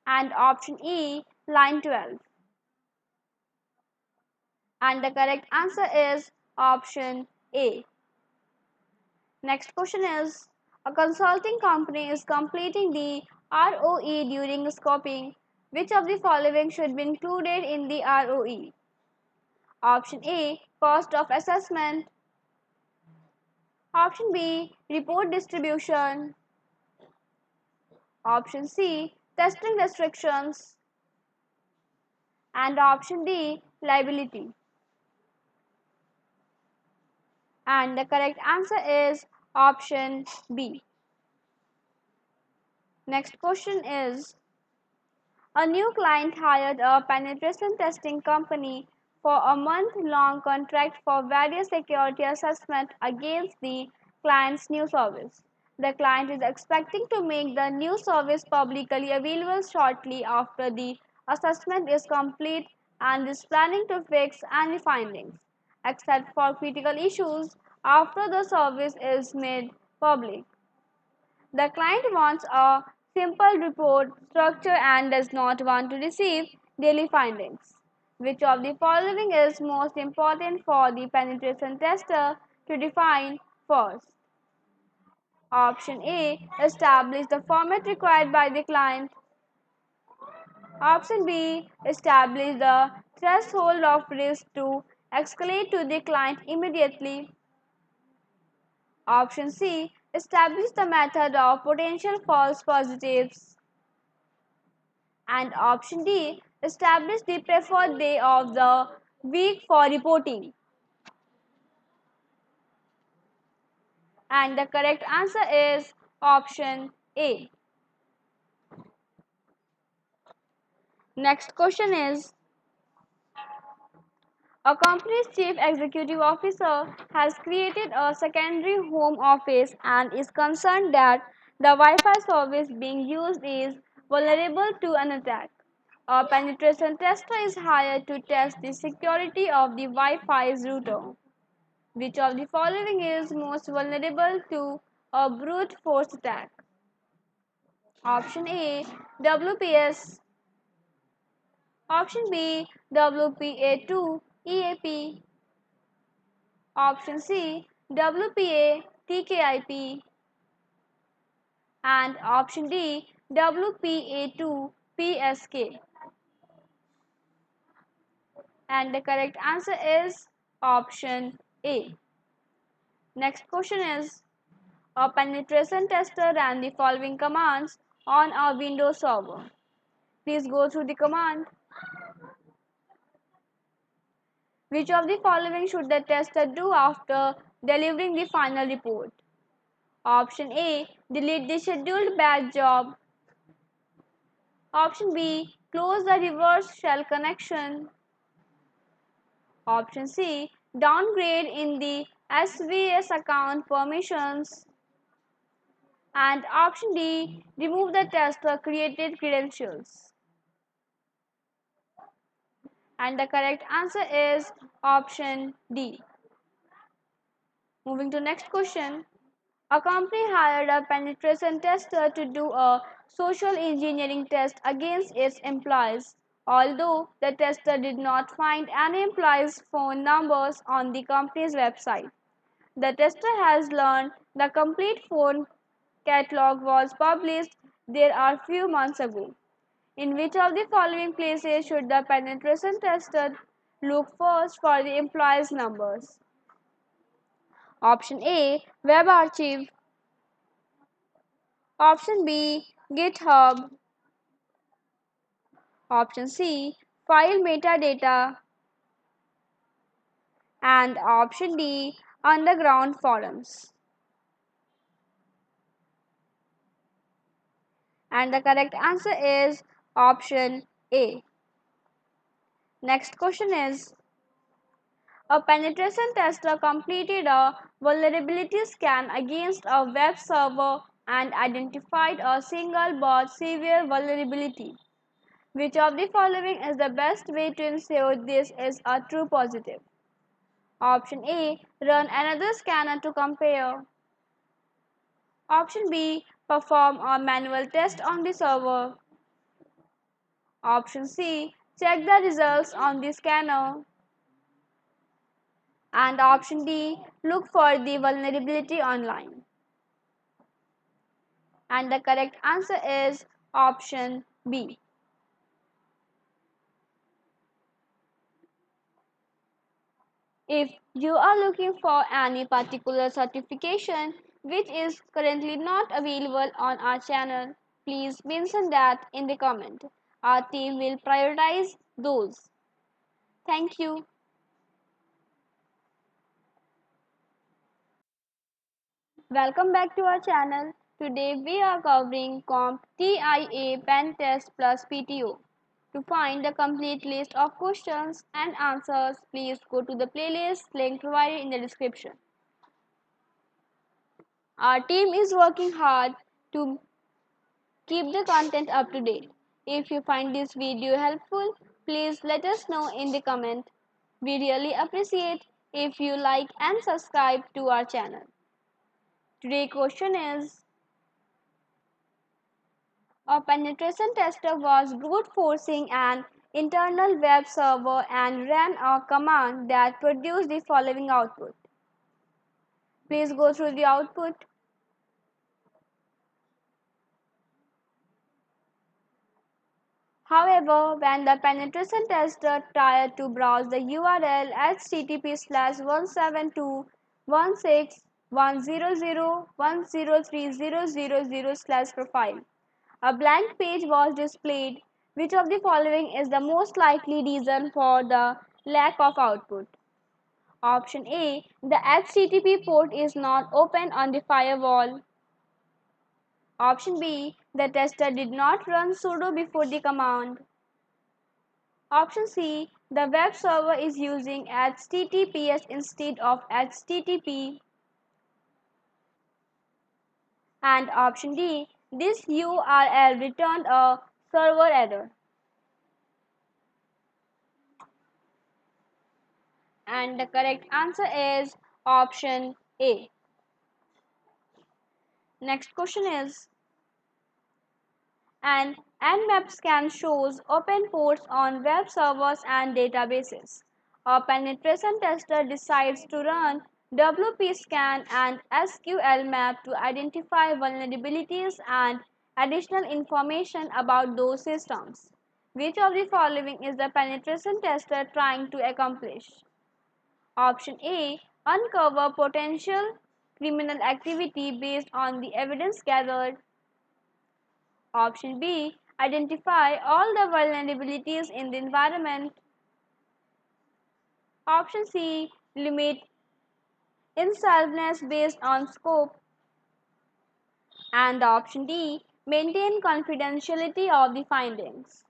Speaker 1: And option E. Line 12. And the correct answer is option A. Next question is, a consulting company is completing the ROE during scoping. Which of the following should be included in the ROE? Option A. Cost of assessment. Option B. Report distribution. Option C. Testing restrictions. And option D. Liability. And the correct answer is option B. Next question is, a new client hired a penetration testing company for a month-long contract for various security assessment against the client's new service. The client is expecting to make the new service publicly available shortly after the assessment is complete and is planning to fix any findings, except for critical issues, after the service is made public. The client wants a simple report structure and does not want to receive daily findings. Which of the following is most important for the penetration tester to define first? Option A. Establish the format required by the client. Option B. Establish the threshold of risk to escalate to the client immediately. Option C. Establish the method of potential false positives. And option D. Establish the preferred day of the week for reporting. And the correct answer is option A. Next question is, a company's chief executive officer has created a secondary home office and is concerned that the Wi-Fi service being used is vulnerable to an attack. A penetration tester is hired to test the security of the Wi-Fi's router. Which of the following is most vulnerable to a brute force attack? Option A. WPS. Option B. WPA2 EAP. Option C. WPA TKIP. And option D. WPA2 PSK. And the correct answer is option A. Next question is, a penetration tester ran the following commands on a Windows server. Please go through the command. Which of the following should the tester do after delivering the final report? Option A. Delete the scheduled batch job. Option B. Close the reverse shell connection. Option C. Downgrade in the SVS account permissions. And option D. Remove the tester created credentials. And the correct answer is option D. Moving to next question. A company hired a penetration tester to do a social engineering test against its employees. Although the tester did not find any employees' phone numbers on the company's website, the tester has learned the complete phone catalog was published there a few months ago. In which of the following places should the penetration tester look first for the employees' numbers? Option A. Web archive. Option B. GitHub. Option C. File metadata. And option D. Underground forums. And the correct answer is option A. Next question is, a penetration tester completed a vulnerability scan against a web server and identified a single but severe vulnerability. Which of the following is the best way to ensure this is a true positive? Option A. Run another scanner to compare. Option B. Perform a manual test on the server. Option C. Check the results on the scanner. And option D. Look for the vulnerability online. And the correct answer is option B. If you are looking for any particular certification which is currently not available on our channel, please mention that in the comment. Our team will prioritize those. Thank you. Welcome back to our channel. Today we are covering CompTIA PenTest plus PTO. To find the complete list of questions and answers, please go to the playlist link provided in the description. Our team is working hard to keep the content up to date. If you find this video helpful, please let us know in the comment. We really appreciate if you like and subscribe to our channel. Today's question is, a penetration tester was brute forcing an internal web server and ran a command that produced the following output. Please go through the output. However, when the penetration tester tried to browse the URL http://172.168.100.103.000/profile, a blank page was displayed. Which of the following is the most likely reason for the lack of output? Option A. The HTTP port is not open on the firewall. Option B. The tester did not run sudo before the command. Option C. The web server is using HTTPS instead of HTTP. And option D. This URL returned a server error. And the correct answer is option A. Next question is, an Nmap scan shows open ports on web servers and databases. A penetration tester decides to run WP scan and SQL map to identify vulnerabilities and additional information about those systems. Which of the following is the penetration tester trying to accomplish? Option A. Uncover potential criminal activity based on the evidence gathered. Option B. Identify all the vulnerabilities in the environment. Option C. Limit insolvency based on scope. And option D. Maintain confidentiality of the findings.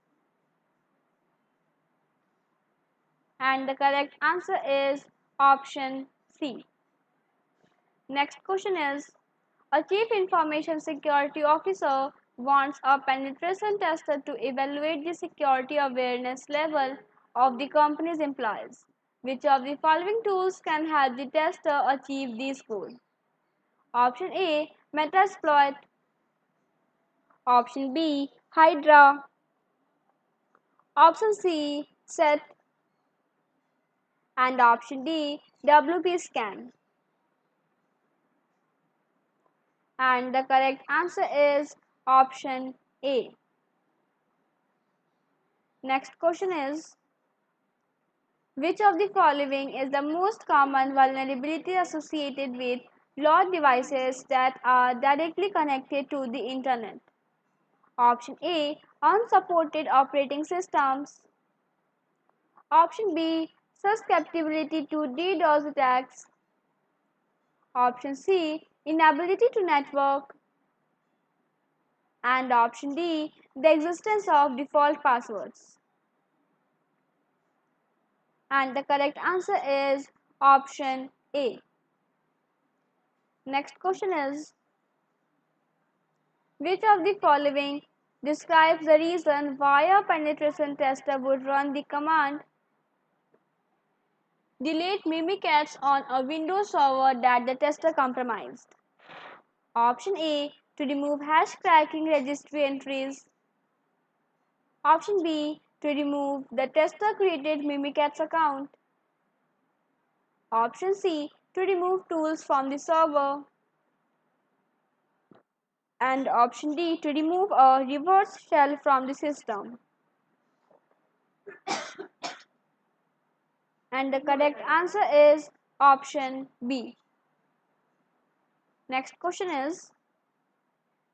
Speaker 1: And the correct answer is option C. Next question is, a chief information security officer wants a penetration tester to evaluate the security awareness level of the company's employees. Which of the following tools can help the tester achieve this goal? Option A. Metasploit. Option B. Hydra. Option C. Set. And option D. WP scan. And the correct answer is option A. Next question is, which of the following is the most common vulnerability associated with cloud devices that are directly connected to the internet? Option A. Unsupported operating systems. Option B. Susceptibility to DDoS attacks. Option C. Inability to network. And option D. The existence of default passwords. And the correct answer is option A. Next question is, which of the following describes the reason why a penetration tester would run the command delete mimikatz on a Windows server that the tester compromised? Option A. To remove hash cracking registry entries. Option B. To remove the tester created mimikatz account. Option C. To remove tools from the server. And option D. To remove a reverse shell from the system. And the correct answer is option B. Next question is,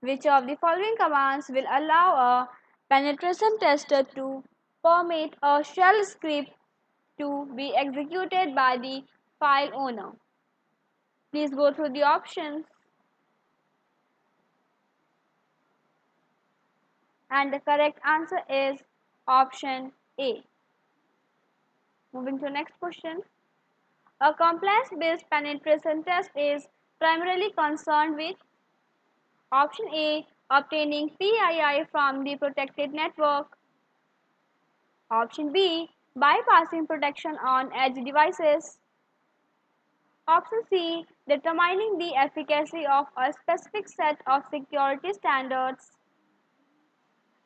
Speaker 1: which of the following commands will allow a penetration tester to permit a shell script to be executed by the file owner? Please go through the options. And the correct answer is option A. Moving to the next question. A compliance-based penetration test is primarily concerned with option A. Obtaining PII from the protected network. Option B. Bypassing protection on edge devices. Option C. Determining the efficacy of a specific set of security standards.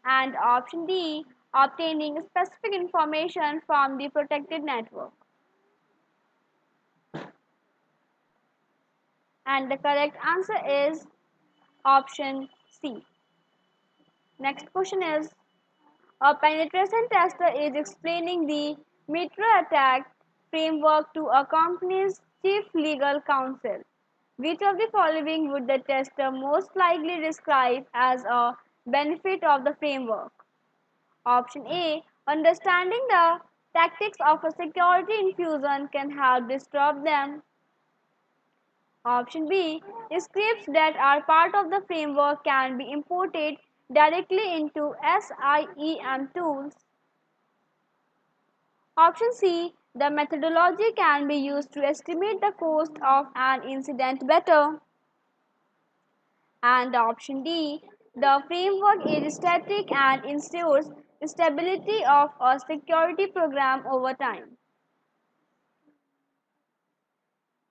Speaker 1: And option D. Obtaining specific information from the protected network. And the correct answer is option C. Next question is, A penetration tester is explaining the metro attack framework to a company's chief legal counsel. Which of the following would the tester most likely describe as a benefit of the framework? Option A. Understanding the tactics of a security infusion can help disrupt them. Option B. Scripts that are part of the framework can be imported directly into SIEM tools. Option C. The methodology can be used to estimate the cost of an incident better. And option D. The framework is static and ensures stability of a security program over time.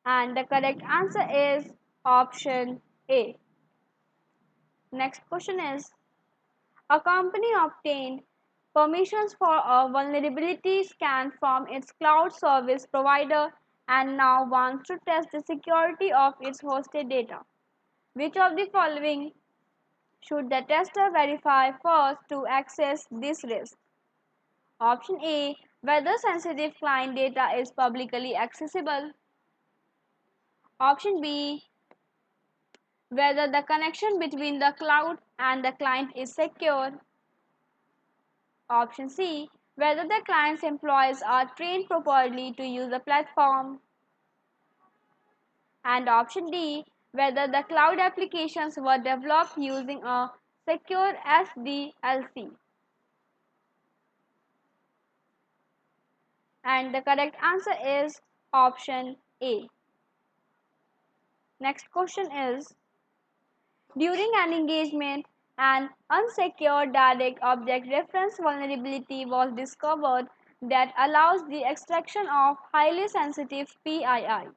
Speaker 1: And the correct answer is option A. Next question is, a company obtained permissions for a vulnerability scan from its cloud service provider and now wants to test the security of its hosted data. Which of the following should the tester verify first to access this risk? Option A. Whether sensitive client data is publicly accessible. Option B. Whether the connection between the cloud and the client is secure. Option C. Whether the client's employees are trained properly to use the platform. And option D. Whether the cloud applications were developed using a secure SDLC. And the correct answer is option A. Next question is, during an engagement, an unsecured direct object reference vulnerability was discovered that allows the extraction of highly sensitive PII.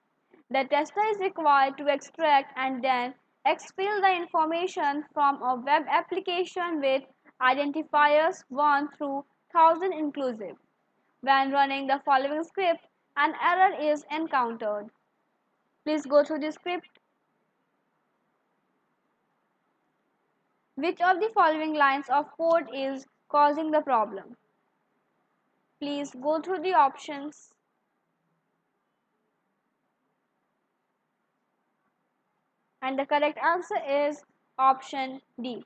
Speaker 1: The tester is required to extract and then exfil the information from a web application with identifiers 1 through 1000 inclusive. When running the following script, an error is encountered. Please go through the script. Which of the following lines of code is causing the problem? Please go through the options. And the correct answer is option D.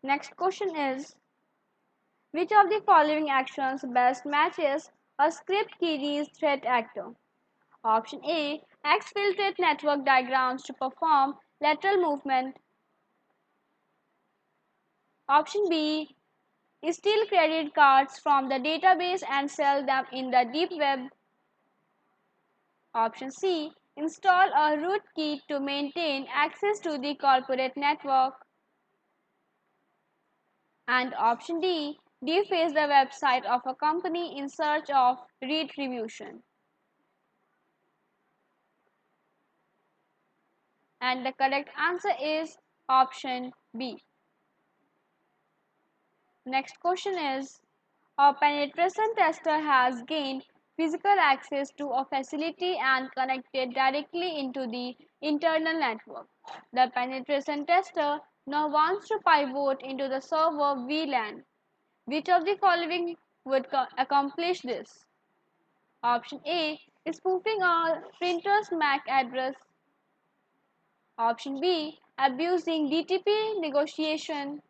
Speaker 1: Next question is, which of the following actions best matches a script key's threat actor? Option A. Exfiltrate network diagrams to perform lateral movement. Option B. Steal credit cards from the database and sell them in the deep web. Option C. Install a rootkit to maintain access to the corporate network. And option D. Deface the website of a company in search of retribution. And the correct answer is option B. Next question is, a penetration tester has gained physical access to a facility and connected directly into the internal network. The penetration tester now wants to pivot into the server VLAN. Which of the following would accomplish this? Option A. Spoofing a printer's MAC address. Option B. Abusing DTP negotiation.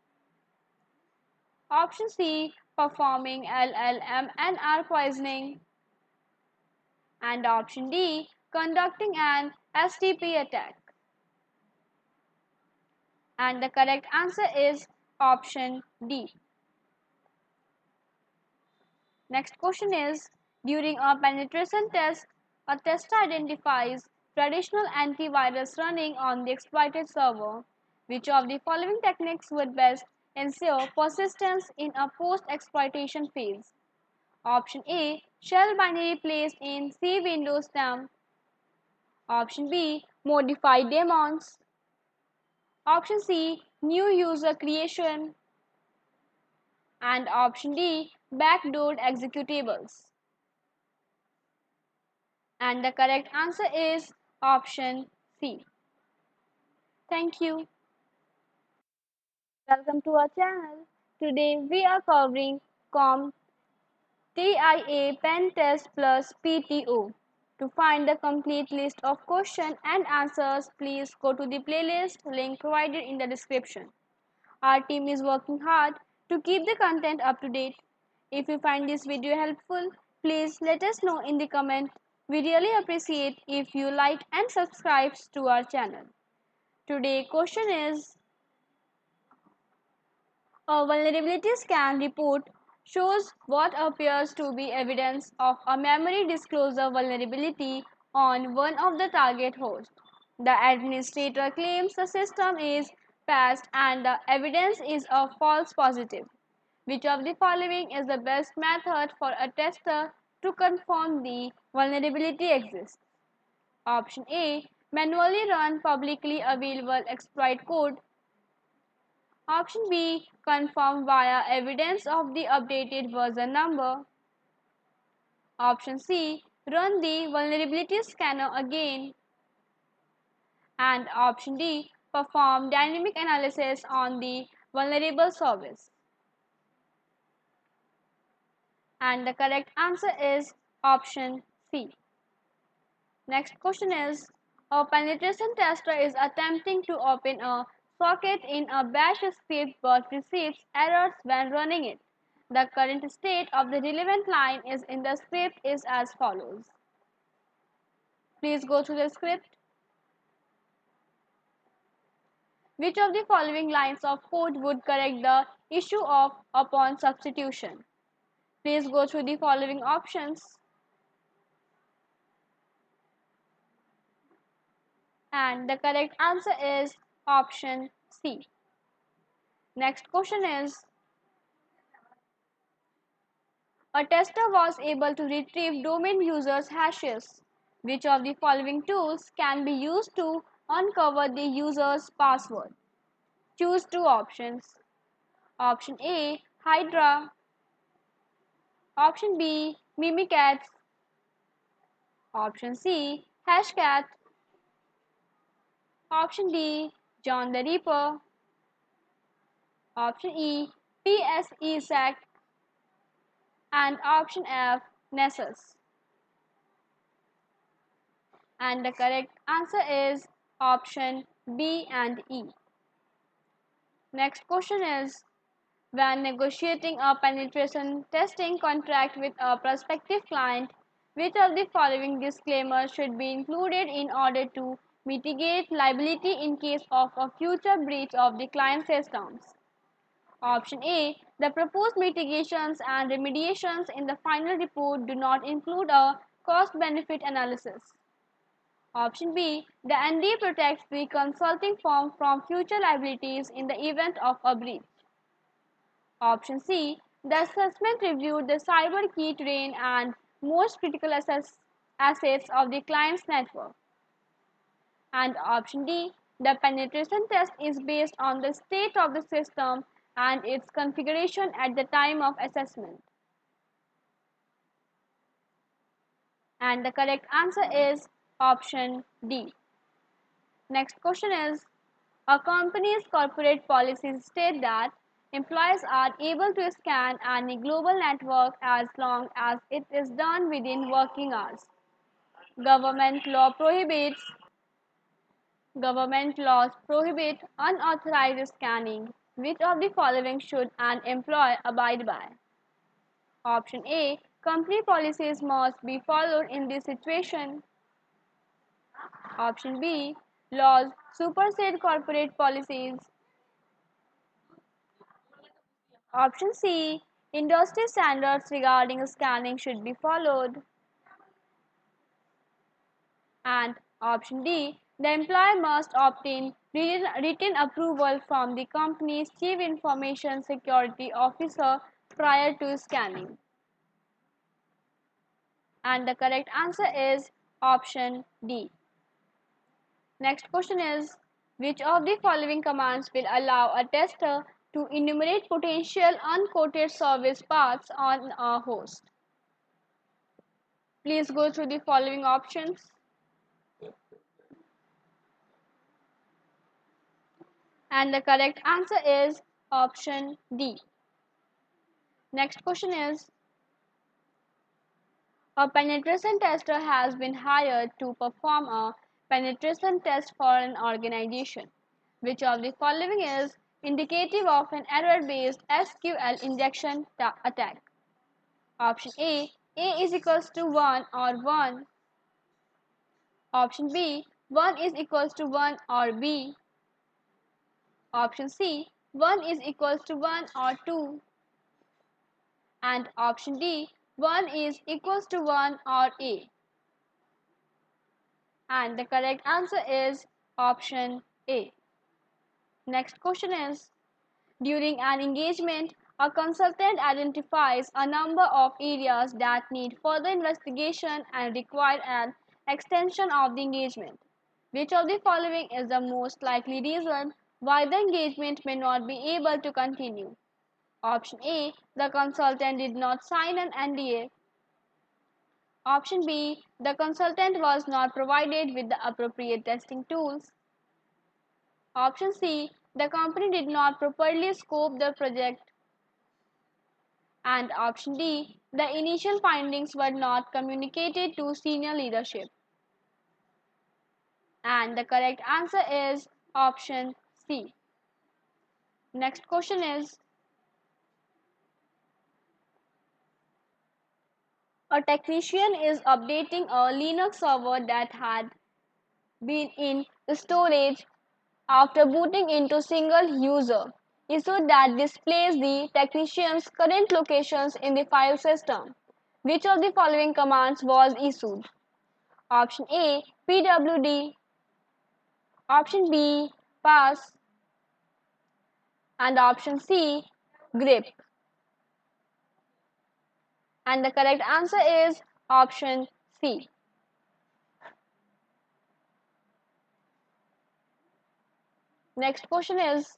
Speaker 1: Option C. Performing LLM-NR poisoning. And option D. Conducting an STP attack. And the correct answer is option D. Next question is, during a penetration test, a tester identifies traditional antivirus running on the exploited server. Which of the following techniques would best ensure persistence in a post-exploitation phase? Option A. Shell binary placed in C Windows stem. Option B. Modify daemons. Option C. New user creation. And option D. Backdoor executables. And the correct answer is option C. Thank you. Welcome to our channel. Today we are covering CompTIA PenTest plus PTO. To find the complete list of questions and answers, please go to the playlist link provided in the description. Our team is working hard to keep the content up to date. If you find this video helpful, please let us know in the comment. We really appreciate if you like and subscribe to our channel. Today's question is: a vulnerability scan report shows what appears to be evidence of a memory disclosure vulnerability on one of the target hosts. The administrator claims the system is patched and the evidence is a false positive. Which of the following is the best method for a tester to confirm the vulnerability exists? Option A: manually run publicly available exploit code. Option B: confirm via evidence of the updated version number. Option C: run the vulnerability scanner again. And option D: perform dynamic analysis on the vulnerable service. And the correct answer is option C. Next question is: a penetration tester is attempting to open a socket in a bash script but receives errors when running it. The current state of the relevant line is in the script is as follows. Please go through the script. Which of the following lines of code would correct the issue of upon substitution? Please go through the following options. And the correct answer is option C. Next question is: a tester was able to retrieve domain users' hashes. Which of the following tools can be used to uncover the user's password? Choose two options. Option A: Hydra. Option B: Mimikatz. Option C: Hashcat. Option D: John the Ripper. Option E: PSESAC. And option F: Nessus. And the correct answer is option B and E. Next question is: when negotiating a penetration testing contract with a prospective client, which of the following disclaimers should be included in order to mitigate liability in case of a future breach of the client systems? Option A: the proposed mitigations and remediations in the final report do not include a cost-benefit analysis. Option B: the ND protects the consulting firm from future liabilities in the event of a breach. Option C: the assessment reviewed the cyber key terrain and most critical assets of the client's network. And option D: the penetration test is based on the state of the system and its configuration at the time of assessment. And the correct answer is option D. Next question is: a company's corporate policies state that employees are able to scan any global network as long as it is done within working hours. Government law prohibits Government laws prohibit unauthorized scanning. Which of the following should an employee abide by? Option A: company policies must be followed in this situation. Option B: laws supersede corporate policies. Option C: industry standards regarding scanning should be followed. And option D: the employer must obtain written approval from the company's chief information security officer prior to scanning. And the correct answer is option D. Next question is: which of the following commands will allow a tester to enumerate potential unquoted service paths on a host? Please go through the following options. And the correct answer is option D. Next question is, a penetration tester has been hired to perform a penetration test for an organization. Which of the following is indicative of an error-based SQL injection attack? Option A is equals to 1 or 1. Option B, 1 is equals to 1 or B. Option C, 1 is equals to 1 or 2. And option D, 1 is equals to 1 or A. And the correct answer is option A. Next question is, during an engagement, a consultant identifies a number of areas that need further investigation and require an extension of the engagement. Which of the following is the most likely reason why the engagement may not be able to continue? Option A, the consultant did not sign an NDA. Option B, the consultant was not provided with the appropriate testing tools. Option C, the company did not properly scope the project. And option D, the initial findings were not communicated to senior leadership. And the correct answer is option C. Next question is, a technician is updating a Linux server that had been in storage after booting into single user issue that displays the technician's current locations in the file system. Which of the following commands was issued? Option A, pwd. Option B, pass. And option C, grep. And the correct answer is option C. Next question is,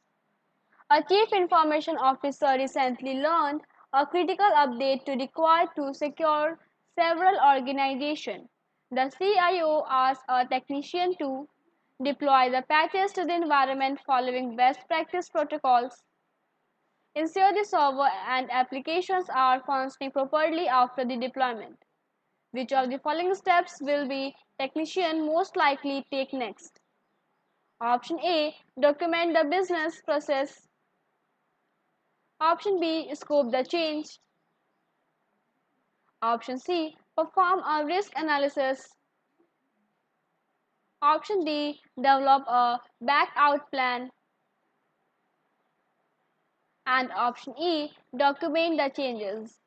Speaker 1: a chief information officer recently learned a critical update to require to secure several organizations. The CIO asked a technician to deploy the patches to the environment following best practice protocols, ensure the server and applications are functioning properly after the deployment. Which of the following steps will the technician most likely take next? Option A, document the business process. Option B, scope the change. Option C, perform a risk analysis. Option D, develop a backout plan. And option E, document the changes.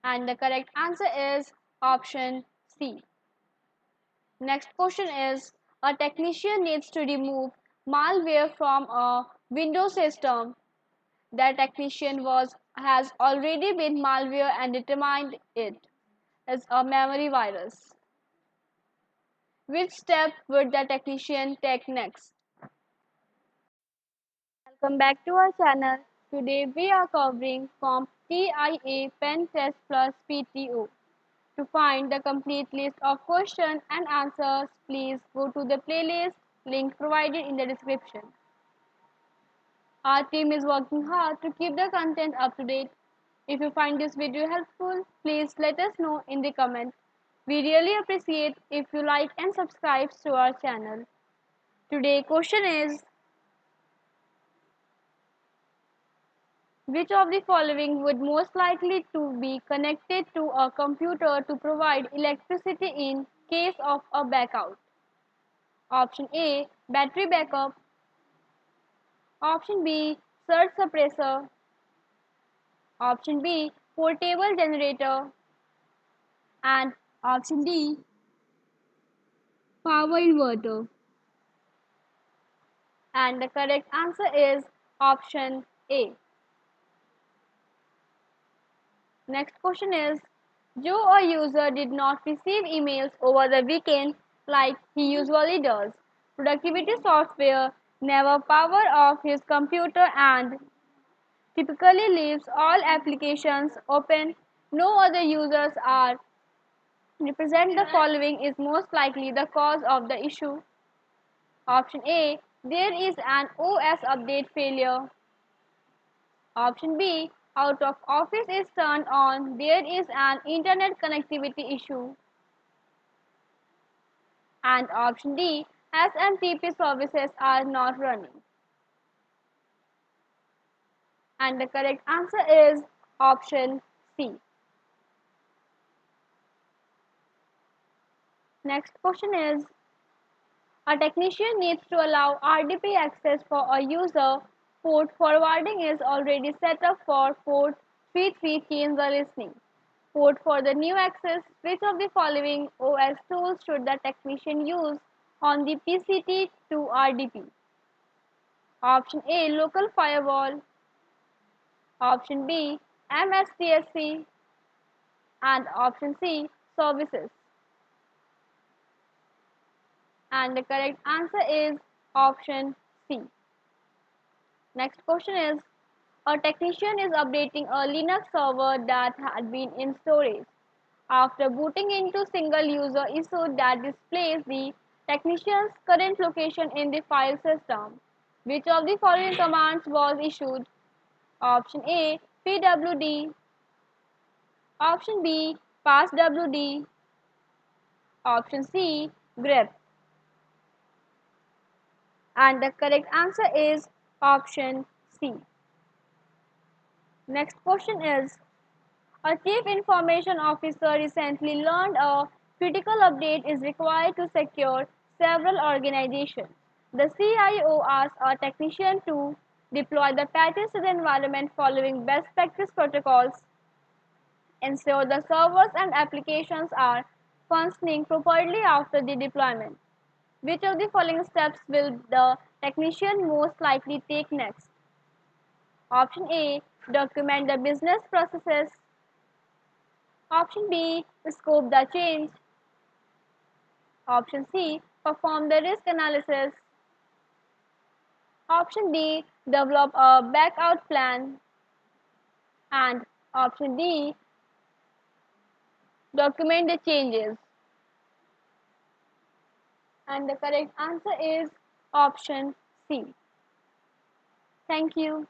Speaker 1: And the correct answer is option C. Next question is, a technician needs to remove malware from a Windows system. The technician has already been malware and determined it is a memory virus. Which step would the technician take next? Welcome back to our channel. Today we are covering CompTIA PenTest plus PTO. To find the complete list of questions and answers, please go to the playlist link provided in the description. Our team is working hard to keep the content up to date. If you find this video helpful, please let us know in the comments. We really appreciate if you like and subscribe to our channel. Today's question is, which of the following would most likely to be connected to a computer to provide electricity in case of a blackout? Option A, battery backup. Option B, surge suppressor. Option B, portable generator. And option D, power inverter. And the correct answer is option A. Next question is, Joe, a user, did not receive emails over the weekend like he usually does. Productivity software never power off his computer and typically leaves all applications open. No other users are represent. The following is most likely the cause of the issue. Option A, there is an OS update failure. Option B, out of office is turned on, there is an internet connectivity issue. And option D, SMTP services are not running. And the correct answer is option C. Next question is, a technician needs to allow RDP access for a user. Port forwarding is already set up for port 33 chains are listening. Port for the new access, which of the following OS tools should the technician use on the PCT to RDP? Option A, local firewall. Option B, MSTSC. And option C, services. And the correct answer is option C. Next question is, a technician is updating a Linux server that had been in storage. After booting into single user issue that displays the technician's current location in the file system. Which of the following commands was issued? Option A, pwd. Option B, passwd. Option C, grep. And the correct answer is option C. Next question is, a chief information officer recently learned a critical update is required to secure several organizations. The CIO asked a technician to deploy the patches to the environment following best practice protocols, ensure the servers and applications are functioning properly after the deployment. Which of the following steps will the technician most likely take next? Option A, document the business processes. Option B, scope the change. Option C, perform the risk analysis. Option D, develop a backout plan. And option D, document the changes. And the correct answer is option C. Thank you.